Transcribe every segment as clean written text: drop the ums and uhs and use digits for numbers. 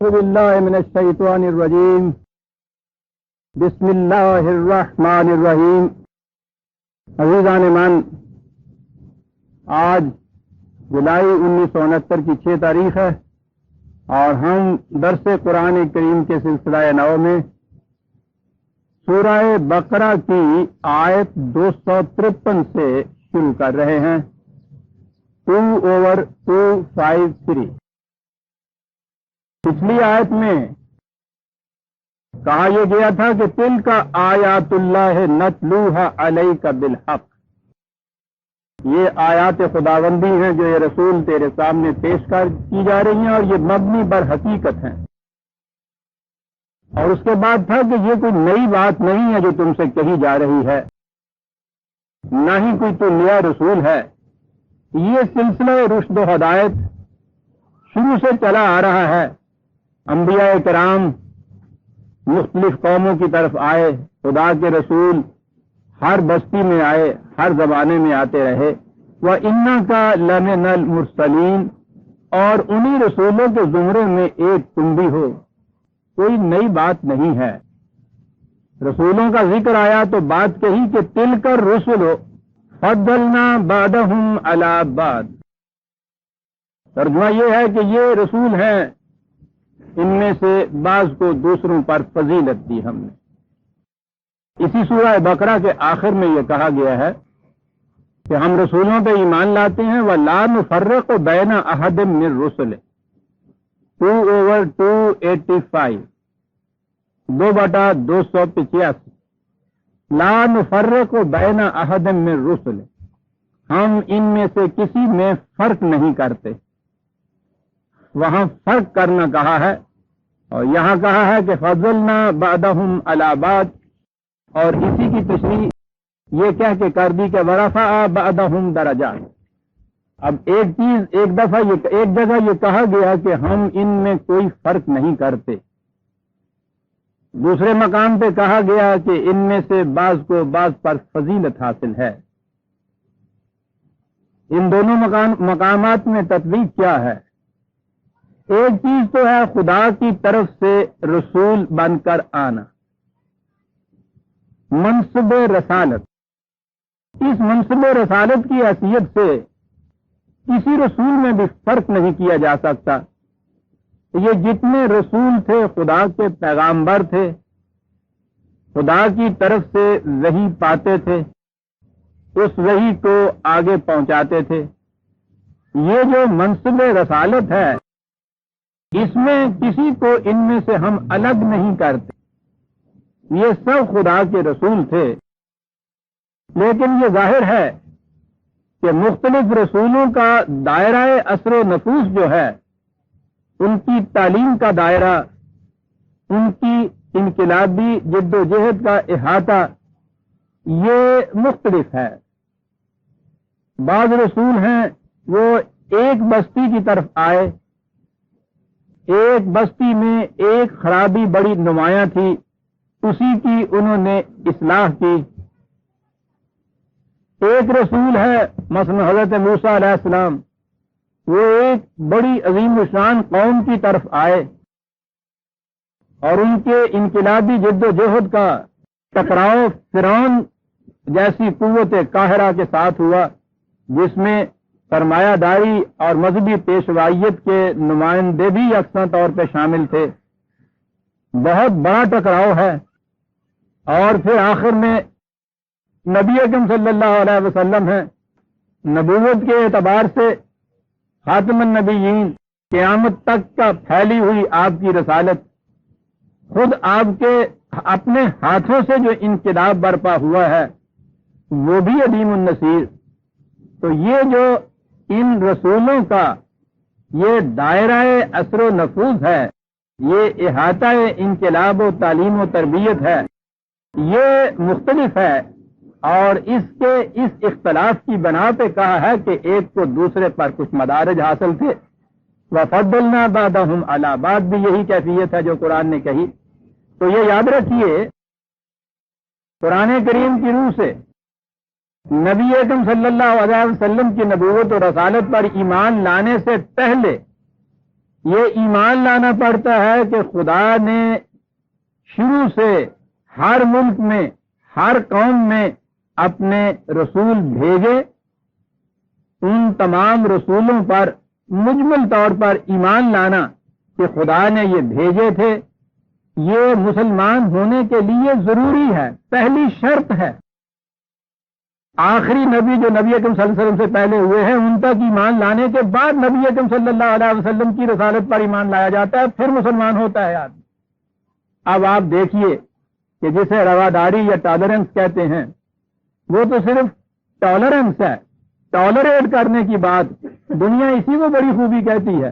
اعوذ باللہ من الشیطان الرجیم بسم اللہ الرحمن الرحیم۔ عزیزان من، آج جولائی 1969 کی 6 تاریخ ہے اور ہم درس قرآن کریم کے سلسلہ نو میں سورہ بقرہ کی آیت 253 سے شروع کر رہے ہیں۔ 2/253۔ پچھلی آیت میں کہا یہ گیا تھا کہ تل کا آیات اللہ نتلوہا علیک بالحق، یہ آیات خداوندی ہیں جو یہ رسول تیرے سامنے پیش کی جا رہی ہیں اور یہ مبنی بر حقیقت ہیں۔ اور اس کے بعد تھا کہ یہ کوئی نئی بات نہیں ہے جو تم سے کہی جا رہی ہے، نہ ہی کوئی تو نیا رسول ہے۔ یہ سلسلہ رشد و ہدایت شروع سے چلا آ رہا ہے۔ انبیاء کرام مختلف قوموں کی طرف آئے، خدا کے رسول ہر بستی میں آئے، ہر زمانے میں آتے رہے۔ وَإِنَّكَ لَمِنَ الْمُرْسَلِينَ، اور انہی رسولوں کے زمرے میں ایک تم بھی ہو۔ کوئی نئی بات نہیں ہے۔ رسولوں کا ذکر آیا تو بات کہی کہ تِلْكَ الرُّسُلُ فَضَّلْنَا بَعْضَهُمْ عَلَى بَعْضٍ۔ ترجمہ یہ ہے کہ یہ رسول ہیں، ان میں سے بعض کو دوسروں پر فضیلت دی ہم نے۔ اسی سورہ بقرہ کے آخر میں یہ کہا گیا ہے کہ ہم رسولوں پہ ایمان لاتے ہیں وَلَا نُفَرِّقُ بَيْنَ أَحَدٍ مِّن رُّسُلِهِ۔ 2/285، 2/285۔ لا نفرق بین احد من رسل، ہم ان میں سے کسی میں فرق نہیں کرتے۔ وہاں فرق کرنا کہا ہے اور یہاں کہا ہے کہ فضلنا بعضهم علی بعض، اور اسی کی تشریح یہ کہہ کے کر دی کہ ورفع بعضهم درجات۔ اب ایک چیز ایک جگہ یہ کہا گیا کہ ہم ان میں کوئی فرق نہیں کرتے، دوسرے مقام پہ کہا گیا کہ ان میں سے بعض کو بعض پر فضیلت حاصل ہے۔ ان دونوں مقامات میں تطبیق کیا ہے؟ ایک چیز تو ہے خدا کی طرف سے رسول بن کر آنا، منصب رسالت۔ اس منصب رسالت کی حیثیت سے کسی رسول میں بھی فرق نہیں کیا جا سکتا۔ یہ جتنے رسول تھے خدا کے پیغامبر تھے، خدا کی طرف سے وحی پاتے تھے، اس وحی کو آگے پہنچاتے تھے۔ یہ جو منصب رسالت ہے اس میں کسی کو ان میں سے ہم الگ نہیں کرتے، یہ سب خدا کے رسول تھے۔ لیکن یہ ظاہر ہے کہ مختلف رسولوں کا دائرہ اثر و نفوذ جو ہے، ان کی تعلیم کا دائرہ، ان کی انقلابی جد و جہد کا احاطہ یہ مختلف ہے۔ بعض رسول ہیں وہ ایک بستی کی طرف آئے، ایک بستی میں ایک خرابی بڑی نمایاں تھی، اسی کی انہوں نے اصلاح کی۔ ایک رسول ہے مثلا حضرت موسیٰ علیہ السلام، وہ ایک بڑی عظیم الشان قوم کی طرف آئے اور ان کے انقلابی جد و جہد کا ٹکراؤ فرعون جیسی قوت قاہرہ کے ساتھ ہوا، جس میں سرمایہ داری اور مذہبی پیشوائیت کے نمائندے بھی یکساں طور پہ شامل تھے۔ بہت بڑا ٹکراؤ ہے، اور پھر آخر میں نبی اکرم صلی اللہ علیہ وسلم ہیں۔ نبوت کے اعتبار سے خاتم النبیین، قیامت تک کا پھیلی ہوئی آپ کی رسالت، خود آپ کے اپنے ہاتھوں سے جو انقلاب برپا ہوا ہے وہ بھی عظیم النصیر۔ تو یہ جو ان رسولوں کا یہ دائرہ اثر و نفوذ ہے، یہ احاطہ انقلاب و تعلیم و تربیت ہے، یہ مختلف ہے، اور اس اختلاف کی بنا پہ کہا ہے کہ ایک کو دوسرے پر کچھ مدارج حاصل تھے۔ وَفَضَّلْنَا بَعْضَهُمْ عَلَى بَعْضٍ، بھی یہی کیفیت ہے جو قرآن نے کہی۔ تو یہ یاد رکھیے، قرآن کریم کی روح سے نبی اکرم صلی اللہ علیہ وسلم کی نبوت و رسالت پر ایمان لانے سے پہلے یہ ایمان لانا پڑتا ہے کہ خدا نے شروع سے ہر ملک میں ہر قوم میں اپنے رسول بھیجے، ان تمام رسولوں پر مجمل طور پر ایمان لانا کہ خدا نے یہ بھیجے تھے، یہ مسلمان ہونے کے لیے ضروری ہے، پہلی شرط ہے۔ آخری نبی جو نبی اکرم صلی اللہ علیہ وسلم سے پہلے ہوئے ہیں ان تک ایمان لانے کے بعد نبی اکرم صلی اللہ علیہ وسلم کی رسالت پر ایمان لایا جاتا ہے، پھر مسلمان ہوتا ہے آدمی۔ اب آپ دیکھیے کہ جسے رواداری یا ٹالرنس کہتے ہیں، وہ تو صرف ٹالرنس ہے، ٹالریٹ کرنے کی بات دنیا اسی کو بڑی خوبی کہتی ہے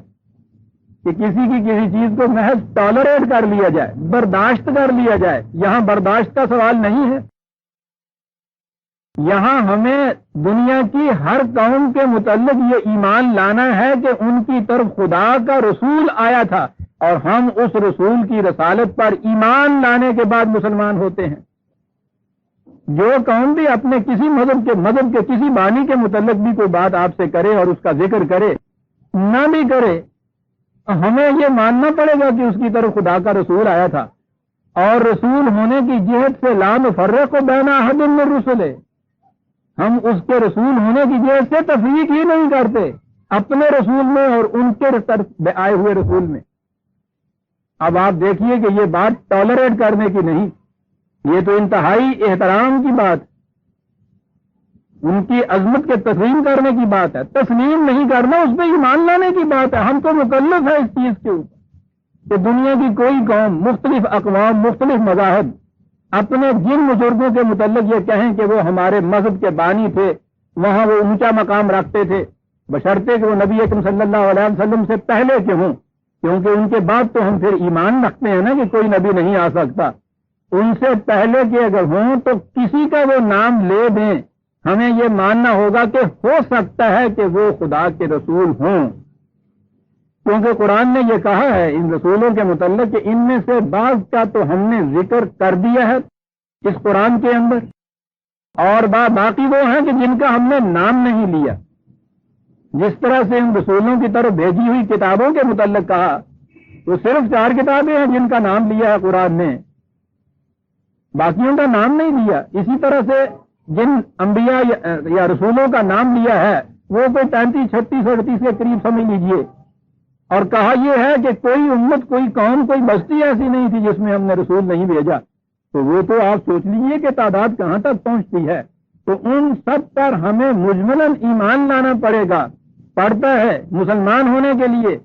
کہ کسی کی کسی چیز کو محض ٹالریٹ کر لیا جائے، برداشت کر لیا جائے۔ یہاں برداشت کا سوال نہیں ہے، یہاں ہمیں دنیا کی ہر قوم کے متعلق یہ ایمان لانا ہے کہ ان کی طرف خدا کا رسول آیا تھا، اور ہم اس رسول کی رسالت پر ایمان لانے کے بعد مسلمان ہوتے ہیں۔ جو قوم بھی اپنے کسی مذہب کے کسی بانی کے متعلق بھی کوئی بات آپ سے کرے اور اس کا ذکر کرے، نہ بھی کرے، ہمیں یہ ماننا پڑے گا کہ اس کی طرف خدا کا رسول آیا تھا، اور رسول ہونے کی جہت سے لا نفرق بین احد من رسلہ، ہم اس کے رسول ہونے کی جہت سے تفریق ہی نہیں کرتے اپنے رسول میں اور ان کے طرف آئے ہوئے رسول میں۔ اب آپ دیکھیے کہ یہ بات ٹالریٹ کرنے کی نہیں، یہ تو انتہائی احترام کی بات، ان کی عظمت کے تسلیم کرنے کی بات ہے، تسلیم نہیں کرنا اس پہ ایمان لانے کی بات ہے۔ ہم کو مکلف ہے اس چیز کے اوپر کہ دنیا کی کوئی قوم، مختلف اقوام، مختلف مذاہب اپنے جن بزرگوں کے متعلق یہ کہیں کہ وہ ہمارے مذہب کے بانی تھے، وہاں وہ اونچا مقام رکھتے تھے، بشرطے کہ وہ نبی اکرم صلی اللہ علیہ وسلم سے پہلے کے ہوں، کیونکہ ان کے بعد تو ہم پھر ایمان رکھتے ہیں نا کہ کوئی نبی نہیں آ سکتا۔ ان سے پہلے کے اگر ہوں تو کسی کا وہ نام لے دیں، ہمیں یہ ماننا ہوگا کہ ہو سکتا ہے کہ وہ خدا کے رسول ہوں، کیونکہ قرآن نے یہ کہا ہے ان رسولوں کے متعلق کہ ان میں سے بعض کا تو ہم نے ذکر کر دیا ہے اس قرآن کے اندر، اور باقی وہ ہیں کہ جن کا ہم نے نام نہیں لیا۔ جس طرح سے ان رسولوں کی طرف بھیجی ہوئی کتابوں کے متعلق کہا، وہ صرف 4 کتابیں ہیں جن کا نام لیا ہے قرآن نے، باقیوں کا نام نہیں لیا۔ اسی طرح سے جن انبیاء یا رسولوں کا نام لیا ہے وہ کوئی 35، 36، 38 کے قریب سمجھ لیجئے، اور کہا یہ ہے کہ کوئی امت، کوئی قوم، کوئی بستی ایسی نہیں تھی جس میں ہم نے رسول نہیں بھیجا، تو وہ تو آپ سوچ لیجئے کہ تعداد کہاں تک پہنچتی ہے۔ تو ان سب پر ہمیں مجملاً ایمان لانا پڑتا ہے مسلمان ہونے کے لیے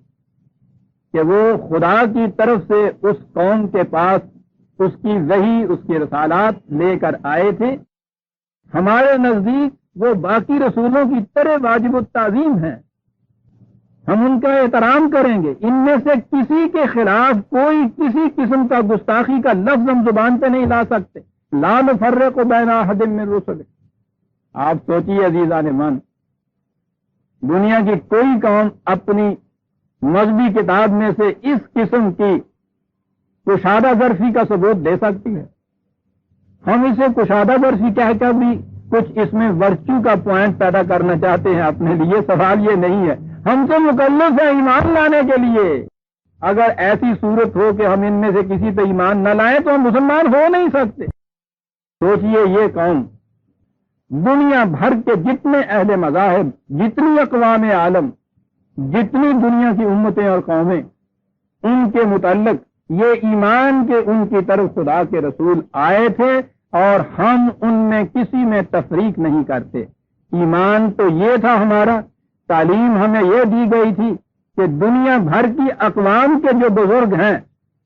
کہ وہ خدا کی طرف سے اس قوم کے پاس اس کی وحی، اس کے رسالات لے کر آئے تھے۔ ہمارے نزدیک وہ باقی رسولوں کی طرح واجب التعظیم ہیں، ہم ان کا احترام کریں گے، ان میں سے کسی کے خلاف کوئی کسی قسم کا گستاخی کا لفظ ہم زبان پہ نہیں لا سکتے۔ لا نفرق بین احد من رسلہ۔ آپ سوچیے عزیزان من، دنیا کی کوئی قوم اپنی مذہبی کتاب میں سے اس قسم کی کشادہ ظرفی کا ثبوت دے سکتی ہے؟ ہم اسے کشادہ ظرفی کہہ کر بھی کچھ اس میں ورچو کا پوائنٹ پیدا کرنا چاہتے ہیں اپنے لیے، سوال یہ نہیں ہے۔ ہم سے مکلف ہے ایمان لانے کے لیے۔ اگر ایسی صورت ہو کہ ہم ان میں سے کسی پہ ایمان نہ لائیں تو ہم مسلمان ہو نہیں سکتے۔ سوچئے یہ قوم دنیا بھر کے جتنے اہل مذاہب، جتنی اقوام عالم، جتنی دنیا کی امتیں اور قومیں، ان کے متعلق یہ ایمان کہ ان کی طرف خدا کے رسول آئے تھے اور ہم ان میں کسی میں تفریق نہیں کرتے۔ ایمان تو یہ تھا ہمارا، تعلیم ہمیں یہ دی گئی تھی کہ دنیا بھر کی اقوام کے جو بزرگ ہیں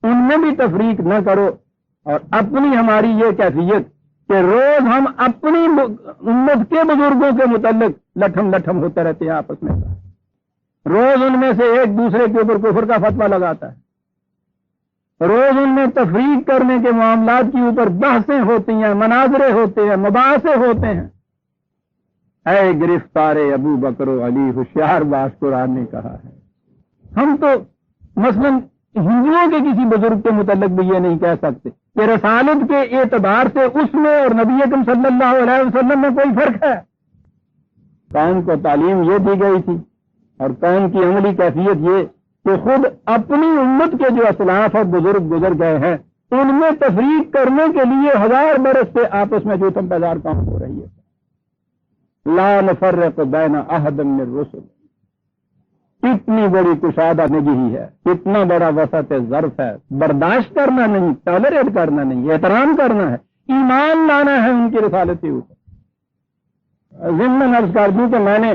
ان میں بھی تفریق نہ کرو، اور اپنی ہماری یہ کیفیت کہ روز ہم اپنی امت کے بزرگوں کے متعلق لٹھم لٹھم ہوتے رہتے ہیں آپس میں، روز ان میں سے ایک دوسرے کے اوپر کفر کا فتویٰ لگاتا ہے، روز ان میں تفریق کرنے کے معاملات کے اوپر بحثیں ہوتی ہیں، مناظرے ہوتے ہیں، مباحثے ہوتے ہیں۔ اے گرفتار ابو بکر و علی ہوشیار باش، قرآن نے کہا ہے۔ ہم تو مثلا ہندوؤں کے کسی بزرگ کے متعلق بھی یہ نہیں کہہ سکتے کہ رسالت کے اعتبار سے اس میں اور نبی اکرم صلی اللہ علیہ وسلم میں کوئی فرق ہے۔ قوم کو تعلیم یہ دی گئی تھی اور قوم کی عملی کیفیت یہ کہ خود اپنی امت کے جو اسلاف اور بزرگ گزر گئے ہیں ان میں تفریق کرنے کے لیے 1000 برس سے آپس میں جوتم پیدار کام ہو رہی ہے. لا نفرق بین احد من الرسل. کتنی بڑی کشادہ نگہی ہے، کتنا بڑا وسعت ظرف ہے. برداشت کرنا نہیں، ٹالریٹ کرنا نہیں، احترام کرنا ہے، ایمان لانا ہے ان کی رسالت کے اوپر. ضمن عرض کر دوں کہ میں نے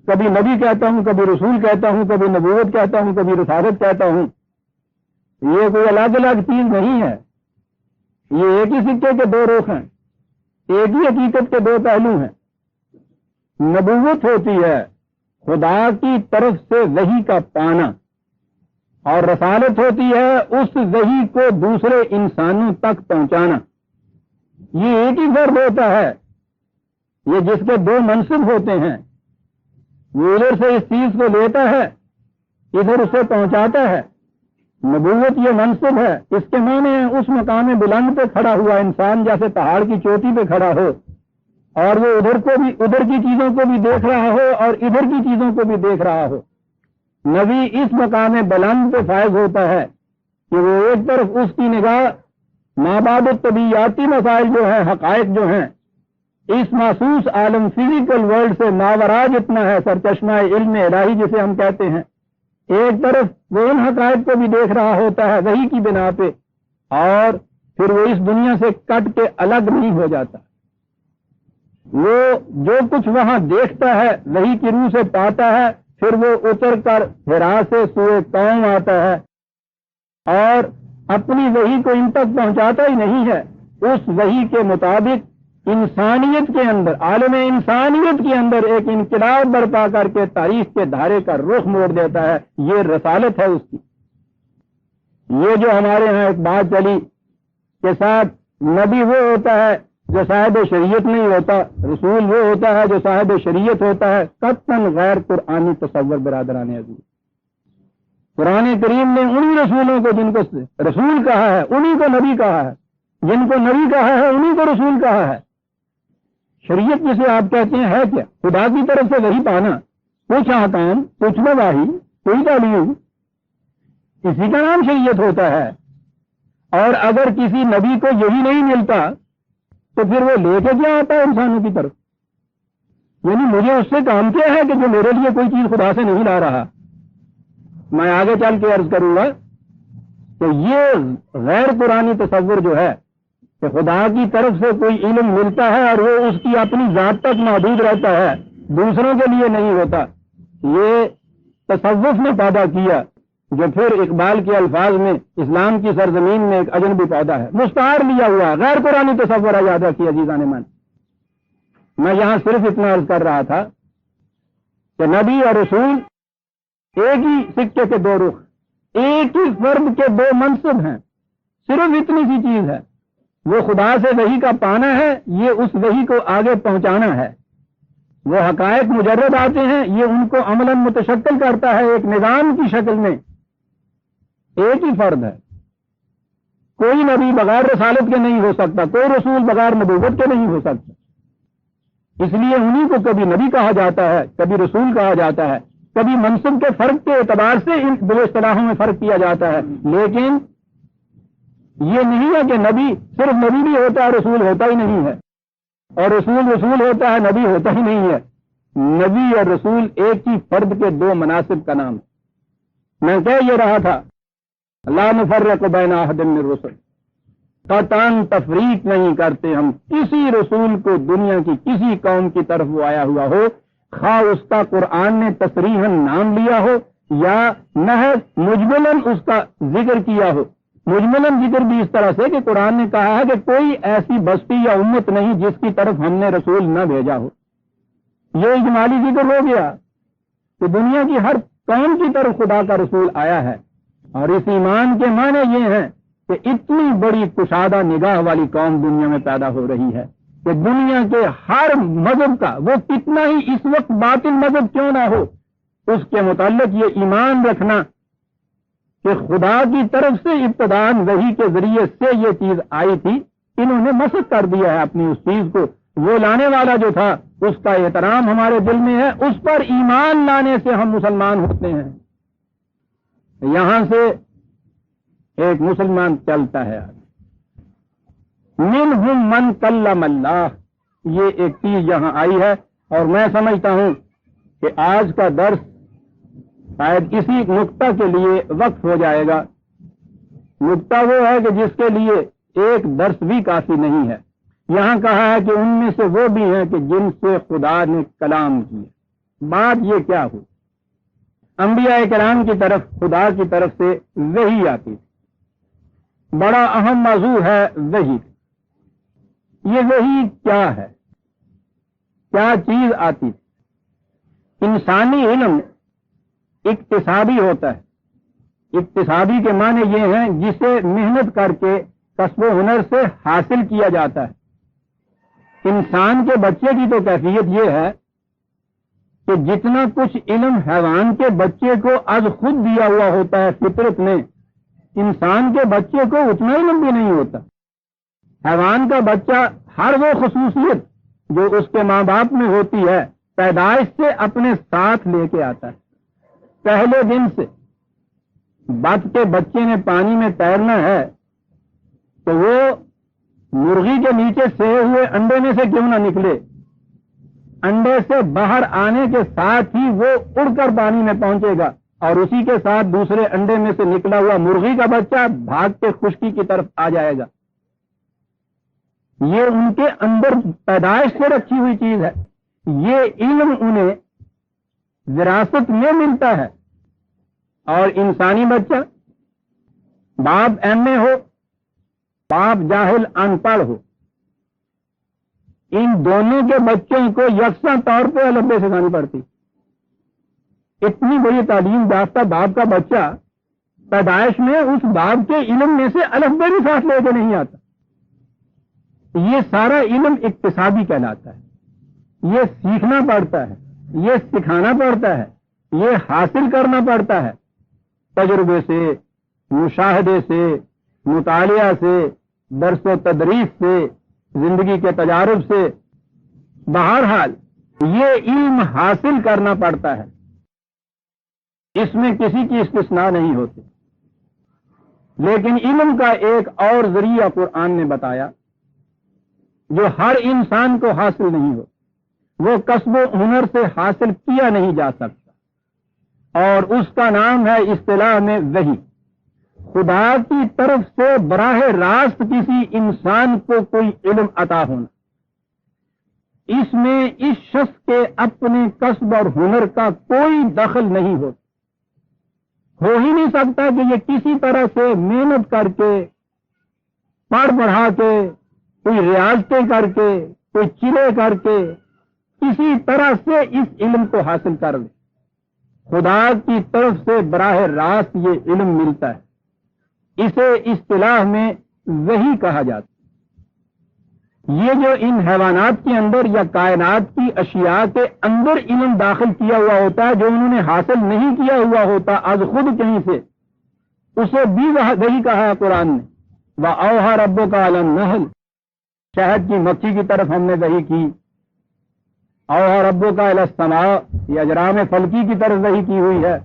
کبھی نبی کہتا ہوں، کبھی رسول کہتا ہوں، کبھی نبوت کہتا ہوں، کبھی رسالت کہتا ہوں. یہ کوئی الگ الگ چیز نہیں ہے، یہ ایک ہی سکے کے 2 رخ ہیں، ایک ہی حقیقت کے 2 پہلو ہیں. نبوت ہوتی ہے خدا کی طرف سے وحی کا پانا، اور رسالت ہوتی ہے اس وحی کو دوسرے انسانوں تک پہنچانا. یہ ایک ہی فرد ہوتا ہے. یہ جس کے 2 منصب ہوتے ہیں، وہ ادھر سے اس چیز کو لیتا ہے، ادھر اسے پہنچاتا ہے. نبوت یہ منصب ہے، اس کے معنی ہے اس مقام بلند پہ کھڑا ہوا انسان جیسے پہاڑ کی چوٹی پہ کھڑا ہو، اور وہ ادھر کی چیزوں کو بھی دیکھ رہا ہو اور ادھر کی چیزوں کو بھی دیکھ رہا ہو. نبی اس مقام بلند پہ فائز ہوتا ہے کہ وہ ایک طرف اس کی نگاہ مابعد الطبیعیاتی مسائل جو ہیں، حقائق جو ہیں، اس محسوس عالم فزیکل ورلڈ سے ماورا جتنا ہے سرچشمہ علم الہی جسے ہم کہتے ہیں، ایک طرف وہ ان حقائق کو بھی دیکھ رہا ہوتا ہے وحی کی بنا پہ، اور پھر وہ اس دنیا سے کٹ کے الگ نہیں ہو جاتا. وہ جو کچھ وہاں دیکھتا ہے وحی کی روح سے پاتا ہے، پھر وہ اتر کر حرا سے سوئے قوم آتا ہے اور اپنی وحی کو ان تک پہنچاتا ہی نہیں ہے. اس وحی کے مطابق انسانیت کے اندر، عالم انسانیت کے اندر ایک انقلاب برپا کر کے تاریخ کے دھارے کا رخ موڑ دیتا ہے. یہ رسالت ہے اس کی. یہ جو ہمارے ہاں ایک بات چلی کہ ساتھ نبی وہ ہوتا ہے جو صاحب شریعت نہیں ہوتا، رسول وہ ہوتا ہے جو صاحب شریعت ہوتا ہے، قطعاً غیر قرآنی تصور برادران عزیز. قرآن کریم نے انہی رسولوں کو جن کو رسول کہا ہے انہی کو نبی کہا ہے، جن کو نبی کہا ہے انہی کو رسول کہا ہے. شریعت جسے آپ کہتے ہیں ہے کیا؟ خدا کی طرف سے وہی پانا، کچھ احکام، کچھ نواہی، کوئی تعلیم، اسی کا نام شریعت ہوتا ہے. اور اگر کسی نبی کو یہی نہیں ملتا تو پھر وہ لے کے کیا آتا ہے انسانوں کی طرف؟ یعنی مجھے اس سے کام کیا ہے کہ جو میرے لیے کوئی چیز خدا سے نہیں لا رہا؟ میں آگے چل کے عرض کروں گا کہ یہ غیر قرآنی تصور جو ہے کہ خدا کی طرف سے کوئی علم ملتا ہے اور وہ اس کی اپنی ذات تک محدود رہتا ہے، دوسروں کے لیے نہیں ہوتا، یہ تصوف نے پیدا کیا، جو پھر اقبال کے الفاظ میں اسلام کی سرزمین میں ایک اجنبی پودا ہے، مستعار لیا ہوا غیر قرآنی تصور ہے. یاد رکھیے عزیزان من، میں یہاں صرف اتنا عرض کر رہا تھا کہ نبی اور رسول ایک ہی سکے کے 2 رخ، ایک ہی فرد کے 2 منصب ہیں. صرف اتنی سی چیز ہے، وہ خدا سے وحی کا پانا ہے، یہ اس وحی کو آگے پہنچانا ہے. وہ حقائق مجرد آتے ہیں، یہ ان کو عملاً متشکل کرتا ہے ایک نظام کی شکل میں. ایک ہی فرد ہے. کوئی نبی بغیر رسالت کے نہیں ہو سکتا، کوئی رسول بغیر نبوت کے نہیں ہو سکتا. اس لیے انہی کو کبھی نبی کہا جاتا ہے، کبھی رسول کہا جاتا ہے، کبھی منصب کے فرق کے اعتبار سے ان دو اصطلاحوں میں فرق کیا جاتا ہے. لیکن یہ نہیں ہے کہ نبی صرف نبی بھی ہوتا ہے، رسول ہوتا ہی نہیں ہے، اور رسول ہوتا ہے، نبی ہوتا ہی نہیں ہے. نبی اور رسول ایک ہی فرد کے 2 مناصب کا نام ہے. میں کہہ یہ رہا تھا لا نفرق بین احد من الرسل، قطعاً تفریق نہیں کرتے ہم کسی رسول کو دنیا کی کسی قوم کی طرف وہ آیا ہوا ہو، خواہ اس کا قرآن نے تصریحاً نام لیا ہو یا محض مجملاً اس کا ذکر کیا ہو. مجملاً ذکر بھی اس طرح سے کہ قرآن نے کہا ہے کہ کوئی ایسی بستی یا امت نہیں جس کی طرف ہم نے رسول نہ بھیجا ہو. یہ اجمالی ذکر ہو گیا کہ دنیا کی ہر قوم کی طرف خدا کا رسول آیا ہے. اور اس ایمان کے معنی یہ ہیں کہ اتنی بڑی کشادہ نگاہ والی قوم دنیا میں پیدا ہو رہی ہے کہ دنیا کے ہر مذہب کا، وہ کتنا ہی اس وقت باطل مذہب کیوں نہ ہو، اس کے متعلق یہ ایمان رکھنا کہ خدا کی طرف سے ابتداءً وحی کے ذریعے سے یہ چیز آئی تھی، انہوں نے مسخ کر دیا ہے اپنی اس چیز کو. وہ لانے والا جو تھا اس کا احترام ہمارے دل میں ہے، اس پر ایمان لانے سے ہم مسلمان ہوتے ہیں. یہاں سے ایک مسلمان چلتا ہے آگے. منہم من کلم اللہ، یہ ایک چیز یہاں آئی ہے، اور میں سمجھتا ہوں کہ آج کا درس شاید اسی نقطہ کے لیے وقف ہو جائے گا. نقطہ وہ ہے کہ جس کے لیے ایک درس بھی کافی نہیں ہے. یہاں کہا ہے کہ ان میں سے وہ بھی ہیں کہ جن سے خدا نے کلام کیا. بات یہ کیا ہوئی؟ انبیاء کرام کی طرف خدا کی طرف سے وحی آتی تھی. بڑا اہم موضوع ہے وحی. یہ وحی کیا ہے؟ کیا چیز آتی تھی؟ انسانی علم اکتسابی ہوتا ہے. اکتسابی کے معنی یہ ہیں جسے محنت کر کے کسب و ہنر سے حاصل کیا جاتا ہے. انسان کے بچے کی تو کیفیت یہ ہے کہ جتنا کچھ علم حیوان کے بچے کو از خود دیا ہوا ہوتا ہے فطرت میں، انسان کے بچے کو اتنا علم بھی نہیں ہوتا. حیوان کا بچہ ہر وہ خصوصیت جو اس کے ماں باپ میں ہوتی ہے پیدائش سے اپنے ساتھ لے کے آتا ہے. پہلے دن سے بط کے بچے نے پانی میں تیرنا ہے تو وہ مرغی کے نیچے سوئے ہوئے انڈے میں سے کیوں نہ نکلے، انڈے سے باہر آنے کے ساتھ ہی وہ اڑ کر پانی میں پہنچے گا، اور اسی کے ساتھ دوسرے انڈے میں سے نکلا ہوا مرغی کا بچہ بھاگ کے خشکی کی طرف آ جائے گا. یہ ان کے اندر پیدائش سے رکھی ہوئی چیز ہے. یہ علم انہیں وراثت میں ملتا ہے. اور انسانی بچہ باپ ایم اے ہو، باپ جاہل ان پڑھ ہو، ان دونوں کے بچوں کو یکساں طور پہ الفبے سکھانی پڑتی. اتنی بڑی تعلیم یافتہ باپ کا بچہ پیدائش میں اس باپ کے علم میں سے الفبے بھی ساتھ لے کے نہیں آتا. یہ سارا علم اکتسابی کہلاتا ہے. یہ سیکھنا پڑتا ہے، یہ سکھانا پڑتا ہے، یہ حاصل کرنا پڑتا ہے تجربے سے، مشاہدے سے، مطالعہ سے، درس و تدریس سے، زندگی کے تجارب سے. بہرحال یہ علم حاصل کرنا پڑتا ہے. اس میں کسی کی استثناء نہیں ہوتی. لیکن علم کا ایک اور ذریعہ قرآن نے بتایا جو ہر انسان کو حاصل نہیں ہو. وہ کسب و ہنر سے حاصل کیا نہیں جا سکتا، اور اس کا نام ہے اصطلاح میں وحی. خدا کی طرف سے براہ راست کسی انسان کو کوئی علم عطا ہونا، اس میں اس شخص کے اپنے کسب اور ہنر کا کوئی دخل نہیں ہوتا. ہو ہی نہیں سکتا کہ یہ کسی طرح سے محنت کر کے، پڑھ پڑھا کے، کوئی ریاضتیں کر کے، کوئی چرے کر کے کسی طرح سے اس علم کو حاصل کر لے. خدا کی طرف سے براہ راست یہ علم ملتا ہے. اسے اصطلاح میں وحی کہا جاتا ہے. یہ جو ان حیوانات کے اندر یا کائنات کی اشیاء کے اندر علم داخل کیا ہوا ہوتا ہے جو انہوں نے حاصل نہیں کیا ہوا ہوتا از خود کہیں سے، اسے بھی وحی کہا ہے قرآن نے. وَأَوْحَىٰ رَبُّكَ عَلَى النَّحْلِ، شہد کی مکھی کی طرف ہم نے وحی کی. اوحیٰ ربک الی السماء، یہ اجرام فلکی کی طرف وحی کی ہوئی ہے،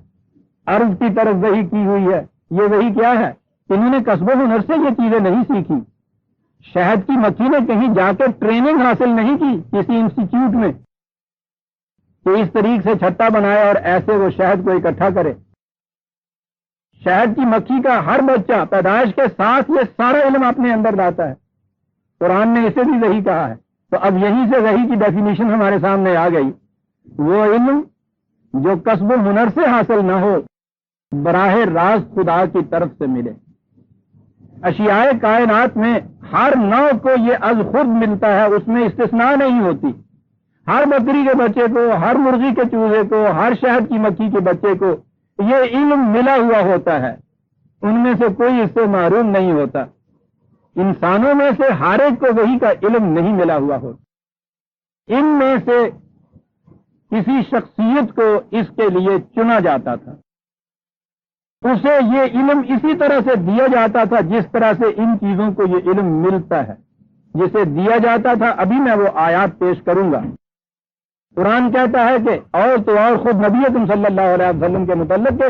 عرض کی طرف وحی کی ہوئی ہے. یہ وحی کیا ہے؟ انہوں نے کسب و ہنر سے یہ چیزیں نہیں سیکھی. شہد کی مکھی نے کہیں جا کے ٹریننگ حاصل نہیں کی کسی انسٹیٹیوٹ میں کہ اس طریقے سے چھتا بنائے اور ایسے وہ شہد کو اکٹھا کرے. شہد کی مکھی کا ہر بچہ پیدائش کے ساتھ یہ سارا علم اپنے اندر لاتا ہے. قرآن نے اسے بھی وحی کہا ہے. تو اب یہیں سے وحی کی ڈیفینیشن ہمارے سامنے آ گئی. وہ علم جو کسب و ہنر سے حاصل نہ ہو، براہ راست خدا کی طرف سے ملے. اشیاء کائنات میں ہر نوع کو یہ از خود ملتا ہے، اس میں استثناء نہیں ہوتی. ہر بکری کے بچے کو، ہر مرغی کے چوزے کو، ہر شہد کی مکھی کے بچے کو یہ علم ملا ہوا ہوتا ہے. ان میں سے کوئی اس سے محروم نہیں ہوتا. انسانوں میں سے ہر ایک کو وحی کا علم نہیں ملا ہوا ہوتا. ان میں سے کسی شخصیت کو اس کے لیے چنا جاتا تھا، اسے یہ علم اسی طرح سے دیا جاتا تھا جس طرح سے ان چیزوں کو یہ علم ملتا ہے جسے دیا جاتا تھا. ابھی میں وہ آیات پیش کروں گا. قرآن کہتا ہے کہ اور تو اور خود نبی اکرم صلی اللہ علیہ وسلم کے متعلق کہ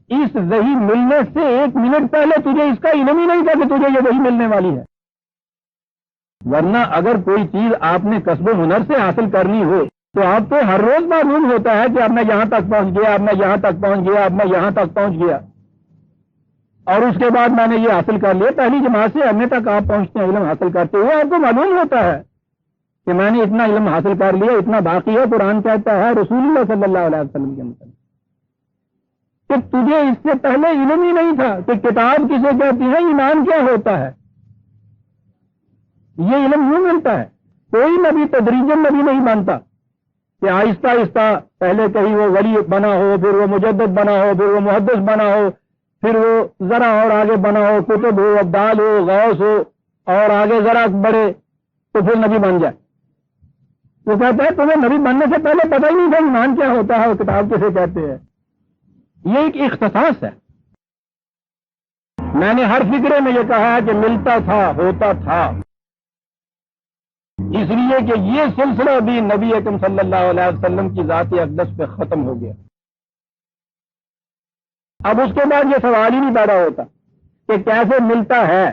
اس وحی ملنے سے 1 منٹ پہلے تجھے اس کا علم ہی نہیں تھا کہ تجھے یہ وحی ملنے والی ہے. ورنہ اگر کوئی چیز آپ نے کسب و ہنر سے حاصل کرنی ہو تو آپ کو ہر روز معلوم ہوتا ہے کہ اب میں یہاں تک پہنچ گیا، اب میں یہاں تک پہنچ گیا، اب میں یہاں تک پہنچ گیا، اور اس کے بعد میں نے یہ حاصل کر لیا. پہلی جماعت سے اگلے تک آپ پہنچتے ہیں علم حاصل کرتے ہوئے، آپ کو معلوم ہوتا ہے کہ میں نے اتنا علم حاصل کر لیا، اتنا باقی ہے. قرآن کہتا ہے رسول اللہ صلی اللہ علیہ وسلم کے مطابق کہ تجھے اس سے پہلے علم ہی نہیں تھا کہ کتاب کسے کہتی ہے، ایمان کیا ہوتا ہے. یہ علم یوں ملتا ہے. کوئی نبی تدریجاً نبی نہیں بنتا کہ آہستہ آہستہ پہلے کہیں وہ ولی بنا ہو، پھر وہ مجدد بنا ہو، پھر وہ محدث بنا ہو، پھر وہ ذرا اور آگے بنا ہو، کتب ہو، ابدال ہو، غوث ہو، اور آگے ذرا بڑھے تو پھر نبی بن جائے. وہ کہتا ہے تمہیں نبی بننے سے پہلے پتہ ہی نہیں تھا ایمان کیا ہوتا ہے اور کتاب کسے کہتے ہیں. یہ ایک اختصاص ہے. میں نے ہر فکرے میں یہ کہا ہے کہ ملتا تھا، ہوتا تھا، اس لیے کہ یہ سلسلہ بھی نبی اکرم صلی اللہ علیہ وسلم کی ذات اقدس پہ ختم ہو گیا. اب اس کے بعد یہ سوال ہی نہیں پیدا ہوتا کہ کیسے ملتا ہے.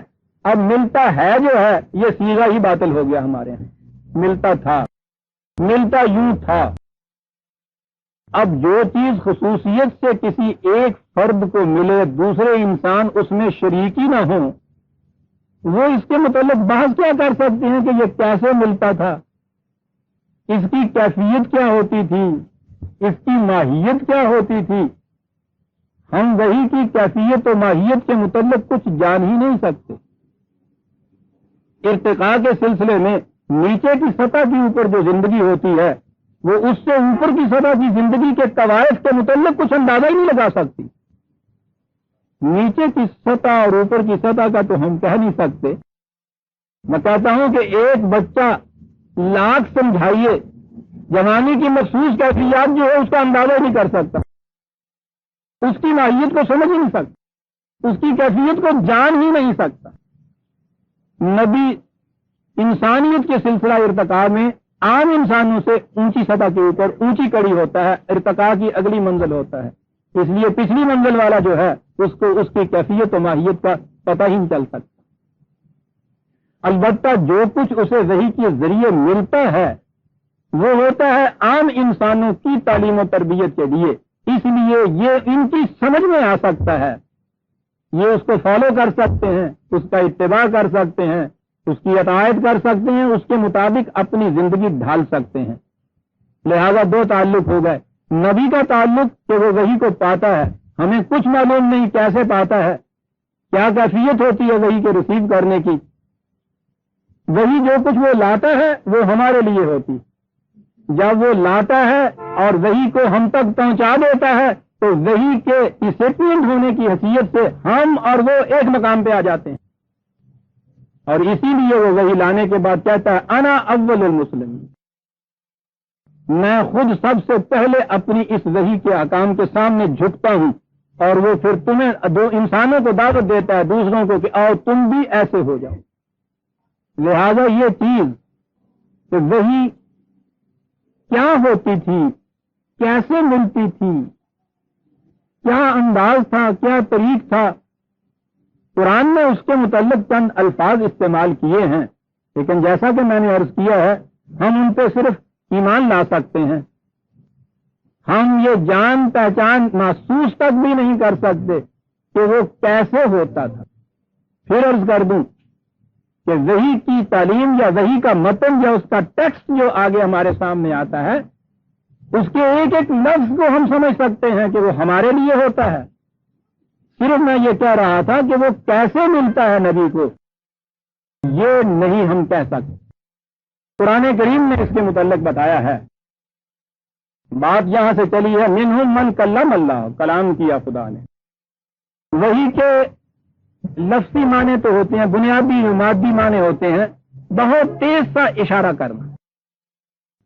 اب ملتا ہے جو ہے یہ صیغہ ہی باطل ہو گیا ہمارے یہاں. ملتا تھا، ملتا یوں تھا. اب جو چیز خصوصیت سے کسی ایک فرد کو ملے، دوسرے انسان اس میں شریکی نہ ہوں، وہ اس کے متعلق بحث کیا کر سکتے ہیں کہ یہ کیسے ملتا تھا، اس کی کیفیت کیا ہوتی تھی، اس کی ماہیت کیا ہوتی تھی. ہم وحی کی کیفیت و ماہیت کے متعلق کچھ جان ہی نہیں سکتے. ارتقاء کے سلسلے میں نیچے کی سطح کے اوپر جو زندگی ہوتی ہے وہ اس سے اوپر کی سطح کی زندگی کے قواعد کے متعلق کچھ اندازہ ہی نہیں لگا سکتی. نیچے کی سطح اور اوپر کی سطح کا تو ہم کہہ نہیں سکتے. میں کہتا ہوں کہ ایک بچہ لاکھ سمجھائیے، جوانی کی مخصوص کیفیات جو ہے اس کا اندازہ نہیں کر سکتا، اس کی ماہیت کو سمجھ ہی نہیں سکتا، اس کی کیفیت کو جان ہی نہیں سکتا. نبی انسانیت کے سلسلہ ارتقاء میں عام انسانوں سے اونچی سطح کے اوپر اونچی کڑی ہوتا ہے، ارتقاء کی اگلی منزل ہوتا ہے. اس لیے پچھلی منزل والا جو ہے اس کو اس کی کیفیت و ماہیت کا پتہ ہی نہیں چل سکتا. البتہ جو کچھ اسے وحی کے ذریعے ملتا ہے وہ ہوتا ہے عام انسانوں کی تعلیم و تربیت کے لیے. اس لیے یہ ان کی سمجھ میں آ سکتا ہے، یہ اس کو فالو کر سکتے ہیں، اس کا اتباع کر سکتے ہیں، اس کی اطاعت کر سکتے ہیں، اس کے مطابق اپنی زندگی ڈھال سکتے ہیں. لہذا 2 تعلق ہو گئے. نبی کا تعلق کہ وہ وحی کو پاتا ہے، ہمیں کچھ معلوم نہیں کیسے پاتا ہے، کیا کیفیت ہوتی ہے وحی کے ریسیو کرنے کی. وحی جو کچھ وہ لاتا ہے وہ ہمارے لیے ہوتی. جب وہ لاتا ہے اور وحی کو ہم تک پہنچا دیتا ہے تو وحی کے ریسیپینٹ ہونے کی حیثیت سے ہم اور وہ ایک مقام پہ آ جاتے ہیں. اور اسی لیے وہ وحی لانے کے بعد کہتا ہے انا اول المسلمین، میں خود سب سے پہلے اپنی اس وحی کے احکام کے سامنے جھکتا ہوں. اور وہ پھر تمہیں 2 انسانوں کو دعوت دیتا ہے دوسروں کو کہ آؤ تم بھی ایسے ہو جاؤ. لہذا یہ چیز کہ وحی کیا ہوتی تھی، کیسے ملتی تھی، کیا انداز تھا، کیا طریق تھا، قرآن نے اس کے متعلق چند الفاظ استعمال کیے ہیں، لیکن جیسا کہ میں نے عرض کیا ہے ہم ان پہ صرف ایمان لا سکتے ہیں. ہم یہ جان پہچان محسوس تک بھی نہیں کر سکتے کہ وہ کیسے ہوتا تھا. پھر عرض کر دوں کہ وحی کی تعلیم یا وحی کا متن یا اس کا ٹیکسٹ جو آگے ہمارے سامنے آتا ہے اس کے ایک ایک لفظ کو ہم سمجھ سکتے ہیں کہ وہ ہمارے لیے ہوتا ہے. صرف میں یہ کہہ رہا تھا کہ وہ کیسے ملتا ہے نبی کو یہ نہیں ہم کہہ سکتے. قرآن کریم نے اس کے متعلق بتایا ہے. بات یہاں سے چلی ہے منہم من کلم اللہ، کلام کیا خدا نے. وحی کے لفظی معنی تو ہوتے ہیں، بنیادی مادی معنی ہوتے ہیں، بہت تیز سا اشارہ کرنا.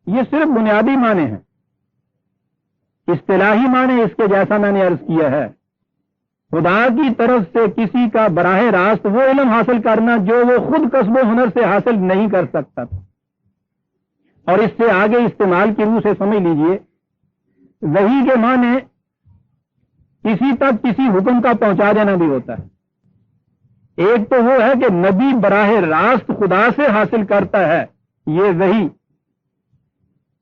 یہ صرف بنیادی معنی ہیں. اصطلاحی معنی اس کے جیسا میں نے عرض کیا ہے، خدا کی طرف سے کسی کا براہ راست وہ علم حاصل کرنا جو وہ خود کسب و ہنر سے حاصل نہیں کر سکتا تھا. اور اس سے آگے استعمال کی روح سے سمجھ لیجئے وحی کے معنی کسی تک کسی حکم کا پہنچا دینا بھی ہوتا ہے۔ ایک تو وہ ہے کہ نبی براہ راست خدا سے حاصل کرتا ہے یہ وحی،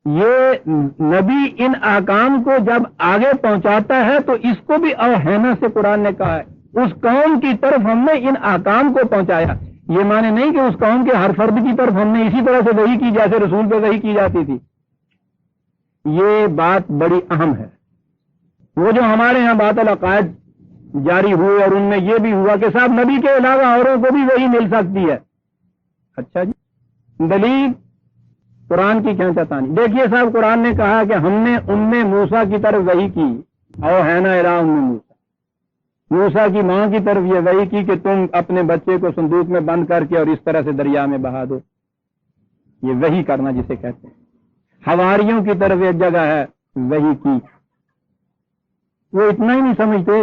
یہ نبی ان احکام کو جب آگے پہنچاتا ہے تو اس کو بھی اوہینا سے قرآن نے کہا ہے اس قوم کی طرف ہم نے ان احکام کو پہنچایا۔ یہ معنی نہیں کہ اس قوم کے ہر فرد کی طرف ہم نے اسی طرح سے وحی کی جیسے رسول پہ وحی کی جاتی تھی۔ یہ بات بڑی اہم ہے۔ وہ جو ہمارے ہاں باطل عقائد جاری ہوئے اور ان میں یہ بھی ہوا کہ صاحب نبی کے علاوہ اوروں کو بھی وحی مل سکتی ہے۔ اچھا جی، دلیل قرآن کی کیا چتانی؟ دیکھیے صاحب، قرآن نے کہا کہ ہم نے ام موسیٰ کی طرف وحی کی، اوحینا الی ام موسیٰ، موسیٰ کی ماں کی طرف یہ وحی کی کہ تم اپنے بچے کو صندوق میں بند کر کے اور اس طرح سے دریا میں بہا دو۔ یہ وحی کرنا جسے کہتے ہیں۔ حواریوں کی طرف ایک جگہ ہے وحی کی۔ وہ اتنا ہی نہیں سمجھتے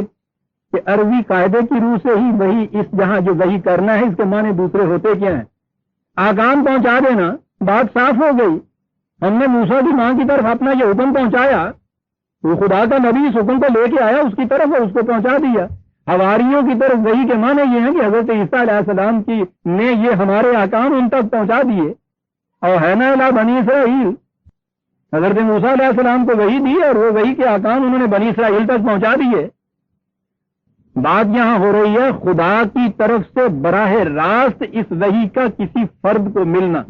کہ عربی قاعدے کی روح سے ہی وحی، اس جہاں جو وحی کرنا ہے اس کے معنی دوسرے ہوتے کیا ہیں؟ آکام پہنچا دینا، بات صاف ہو گئی۔ ہم نے موسیٰ کی ماں کی طرف اپنا یہ حکم پہنچایا، وہ خدا کا نبی اس حکم کو لے کے آیا اس کی طرف اور اس کو پہنچا دیا۔ حواریوں کی طرف وحی کے معنی یہ ہیں کہ حضرت عیسیٰ علیہ السلام کی نے یہ ہمارے احکام ان تک پہنچا دیے۔ اوحینا الی بنی اسرائیل، حضرت موسیٰ علیہ السلام کو وحی دی اور وہ وحی کے احکام انہوں نے بنی اسرائیل تک پہنچا دیے۔ بات یہاں ہو رہی ہے خدا کی طرف سے براہ راست اس وحی کا کسی فرد کو ملنا،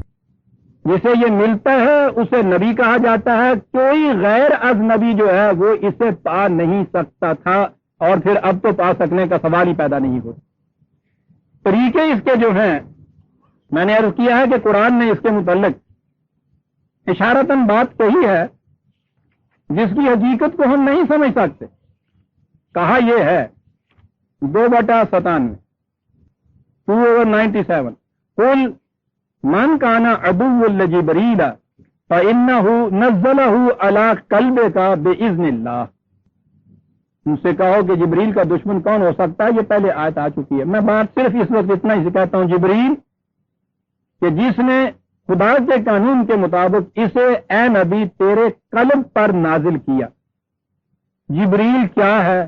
جسے یہ ملتا ہے اسے نبی کہا جاتا ہے۔ کوئی غیر از نبی جو ہے وہ اسے پا نہیں سکتا تھا، اور پھر اب تو پا سکنے کا سوال ہی پیدا نہیں ہوتا۔ طریقے اس کے جو ہیں، میں نے عرض کیا ہے کہ قرآن نے اس کے متعلق اشارتاً بات کہی ہے جس کی حقیقت کو ہم نہیں سمجھ سکتے۔ کہا یہ ہے 2/97 2/97 قل من کان عدو لجبریل فإنہ نزلہ علی قلبک بإذن اللہ۔ ان سے کہو کہ جبریل کا دشمن کون ہو سکتا ہے، یہ پہلے آیت آ چکی ہے۔ میں بات صرف اس وقت اتنا ہی کہتا ہوں، جبریل کہ جس نے خدا کے قانون کے مطابق اسے اے نبی تیرے قلب پر نازل کیا۔ جبریل کیا ہے،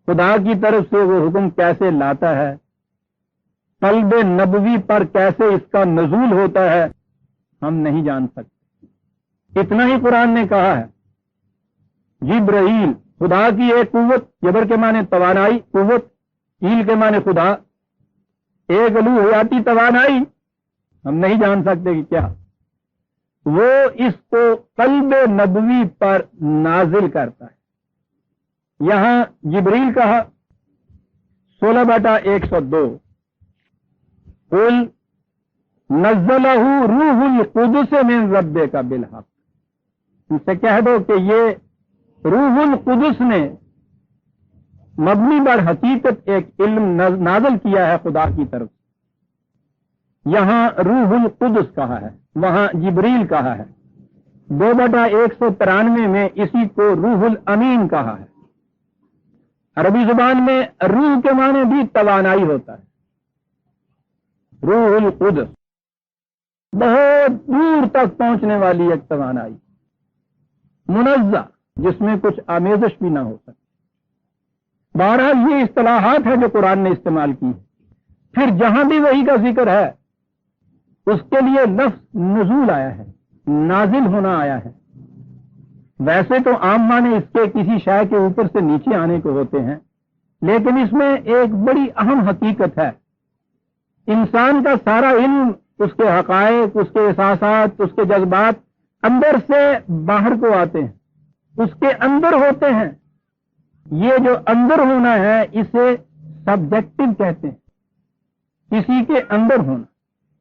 خدا کی طرف سے وہ حکم کیسے لاتا ہے، قلب نبوی پر کیسے اس کا نزول ہوتا ہے، ہم نہیں جان سکتے۔ اتنا ہی قرآن نے کہا ہے جبرائیل خدا کی ایک قوت، جبر کے معنی توانائی، قوت، ایل کے معنی خدا، ایک الوہیاتی توانائی، ہم نہیں جان سکتے کہ کیا، وہ اس کو قلب نبوی پر نازل کرتا ہے۔ یہاں جبریل کہا 16/102 قل نزلہ روح القدس من ربک بالحق۔ ان سے کہہ دو کہ یہ روح القدس نے مبنی بر حقیقت ایک علم نازل کیا ہے خدا کی طرف۔ یہاں روح القدس کہا ہے، وہاں جبریل کہا ہے۔ 2/193 میں اسی کو روح الامین کہا ہے۔ عربی زبان میں روح کے معنی بھی توانائی ہوتا ہے۔ روح القدس بہت دور تک پہنچنے والی ایک توانائی، منزہ، جس میں کچھ آمیزش بھی نہ ہو سکے۔ بہرحال یہ اصطلاحات ہیں جو قرآن نے استعمال کی۔ پھر جہاں بھی وحی کا ذکر ہے اس کے لیے لفظ نزول آیا ہے، نازل ہونا آیا ہے۔ ویسے تو عام معنی اس کے کسی شے کے اوپر سے نیچے آنے کو ہوتے ہیں، لیکن اس میں ایک بڑی اہم حقیقت ہے۔ انسان کا سارا علم، اس کے حقائق، اس کے احساسات، اس کے جذبات اندر سے باہر کو آتے ہیں، اس کے اندر ہوتے ہیں۔ یہ جو اندر ہونا ہے اسے سبجیکٹو کہتے ہیں، کسی کے اندر ہونا۔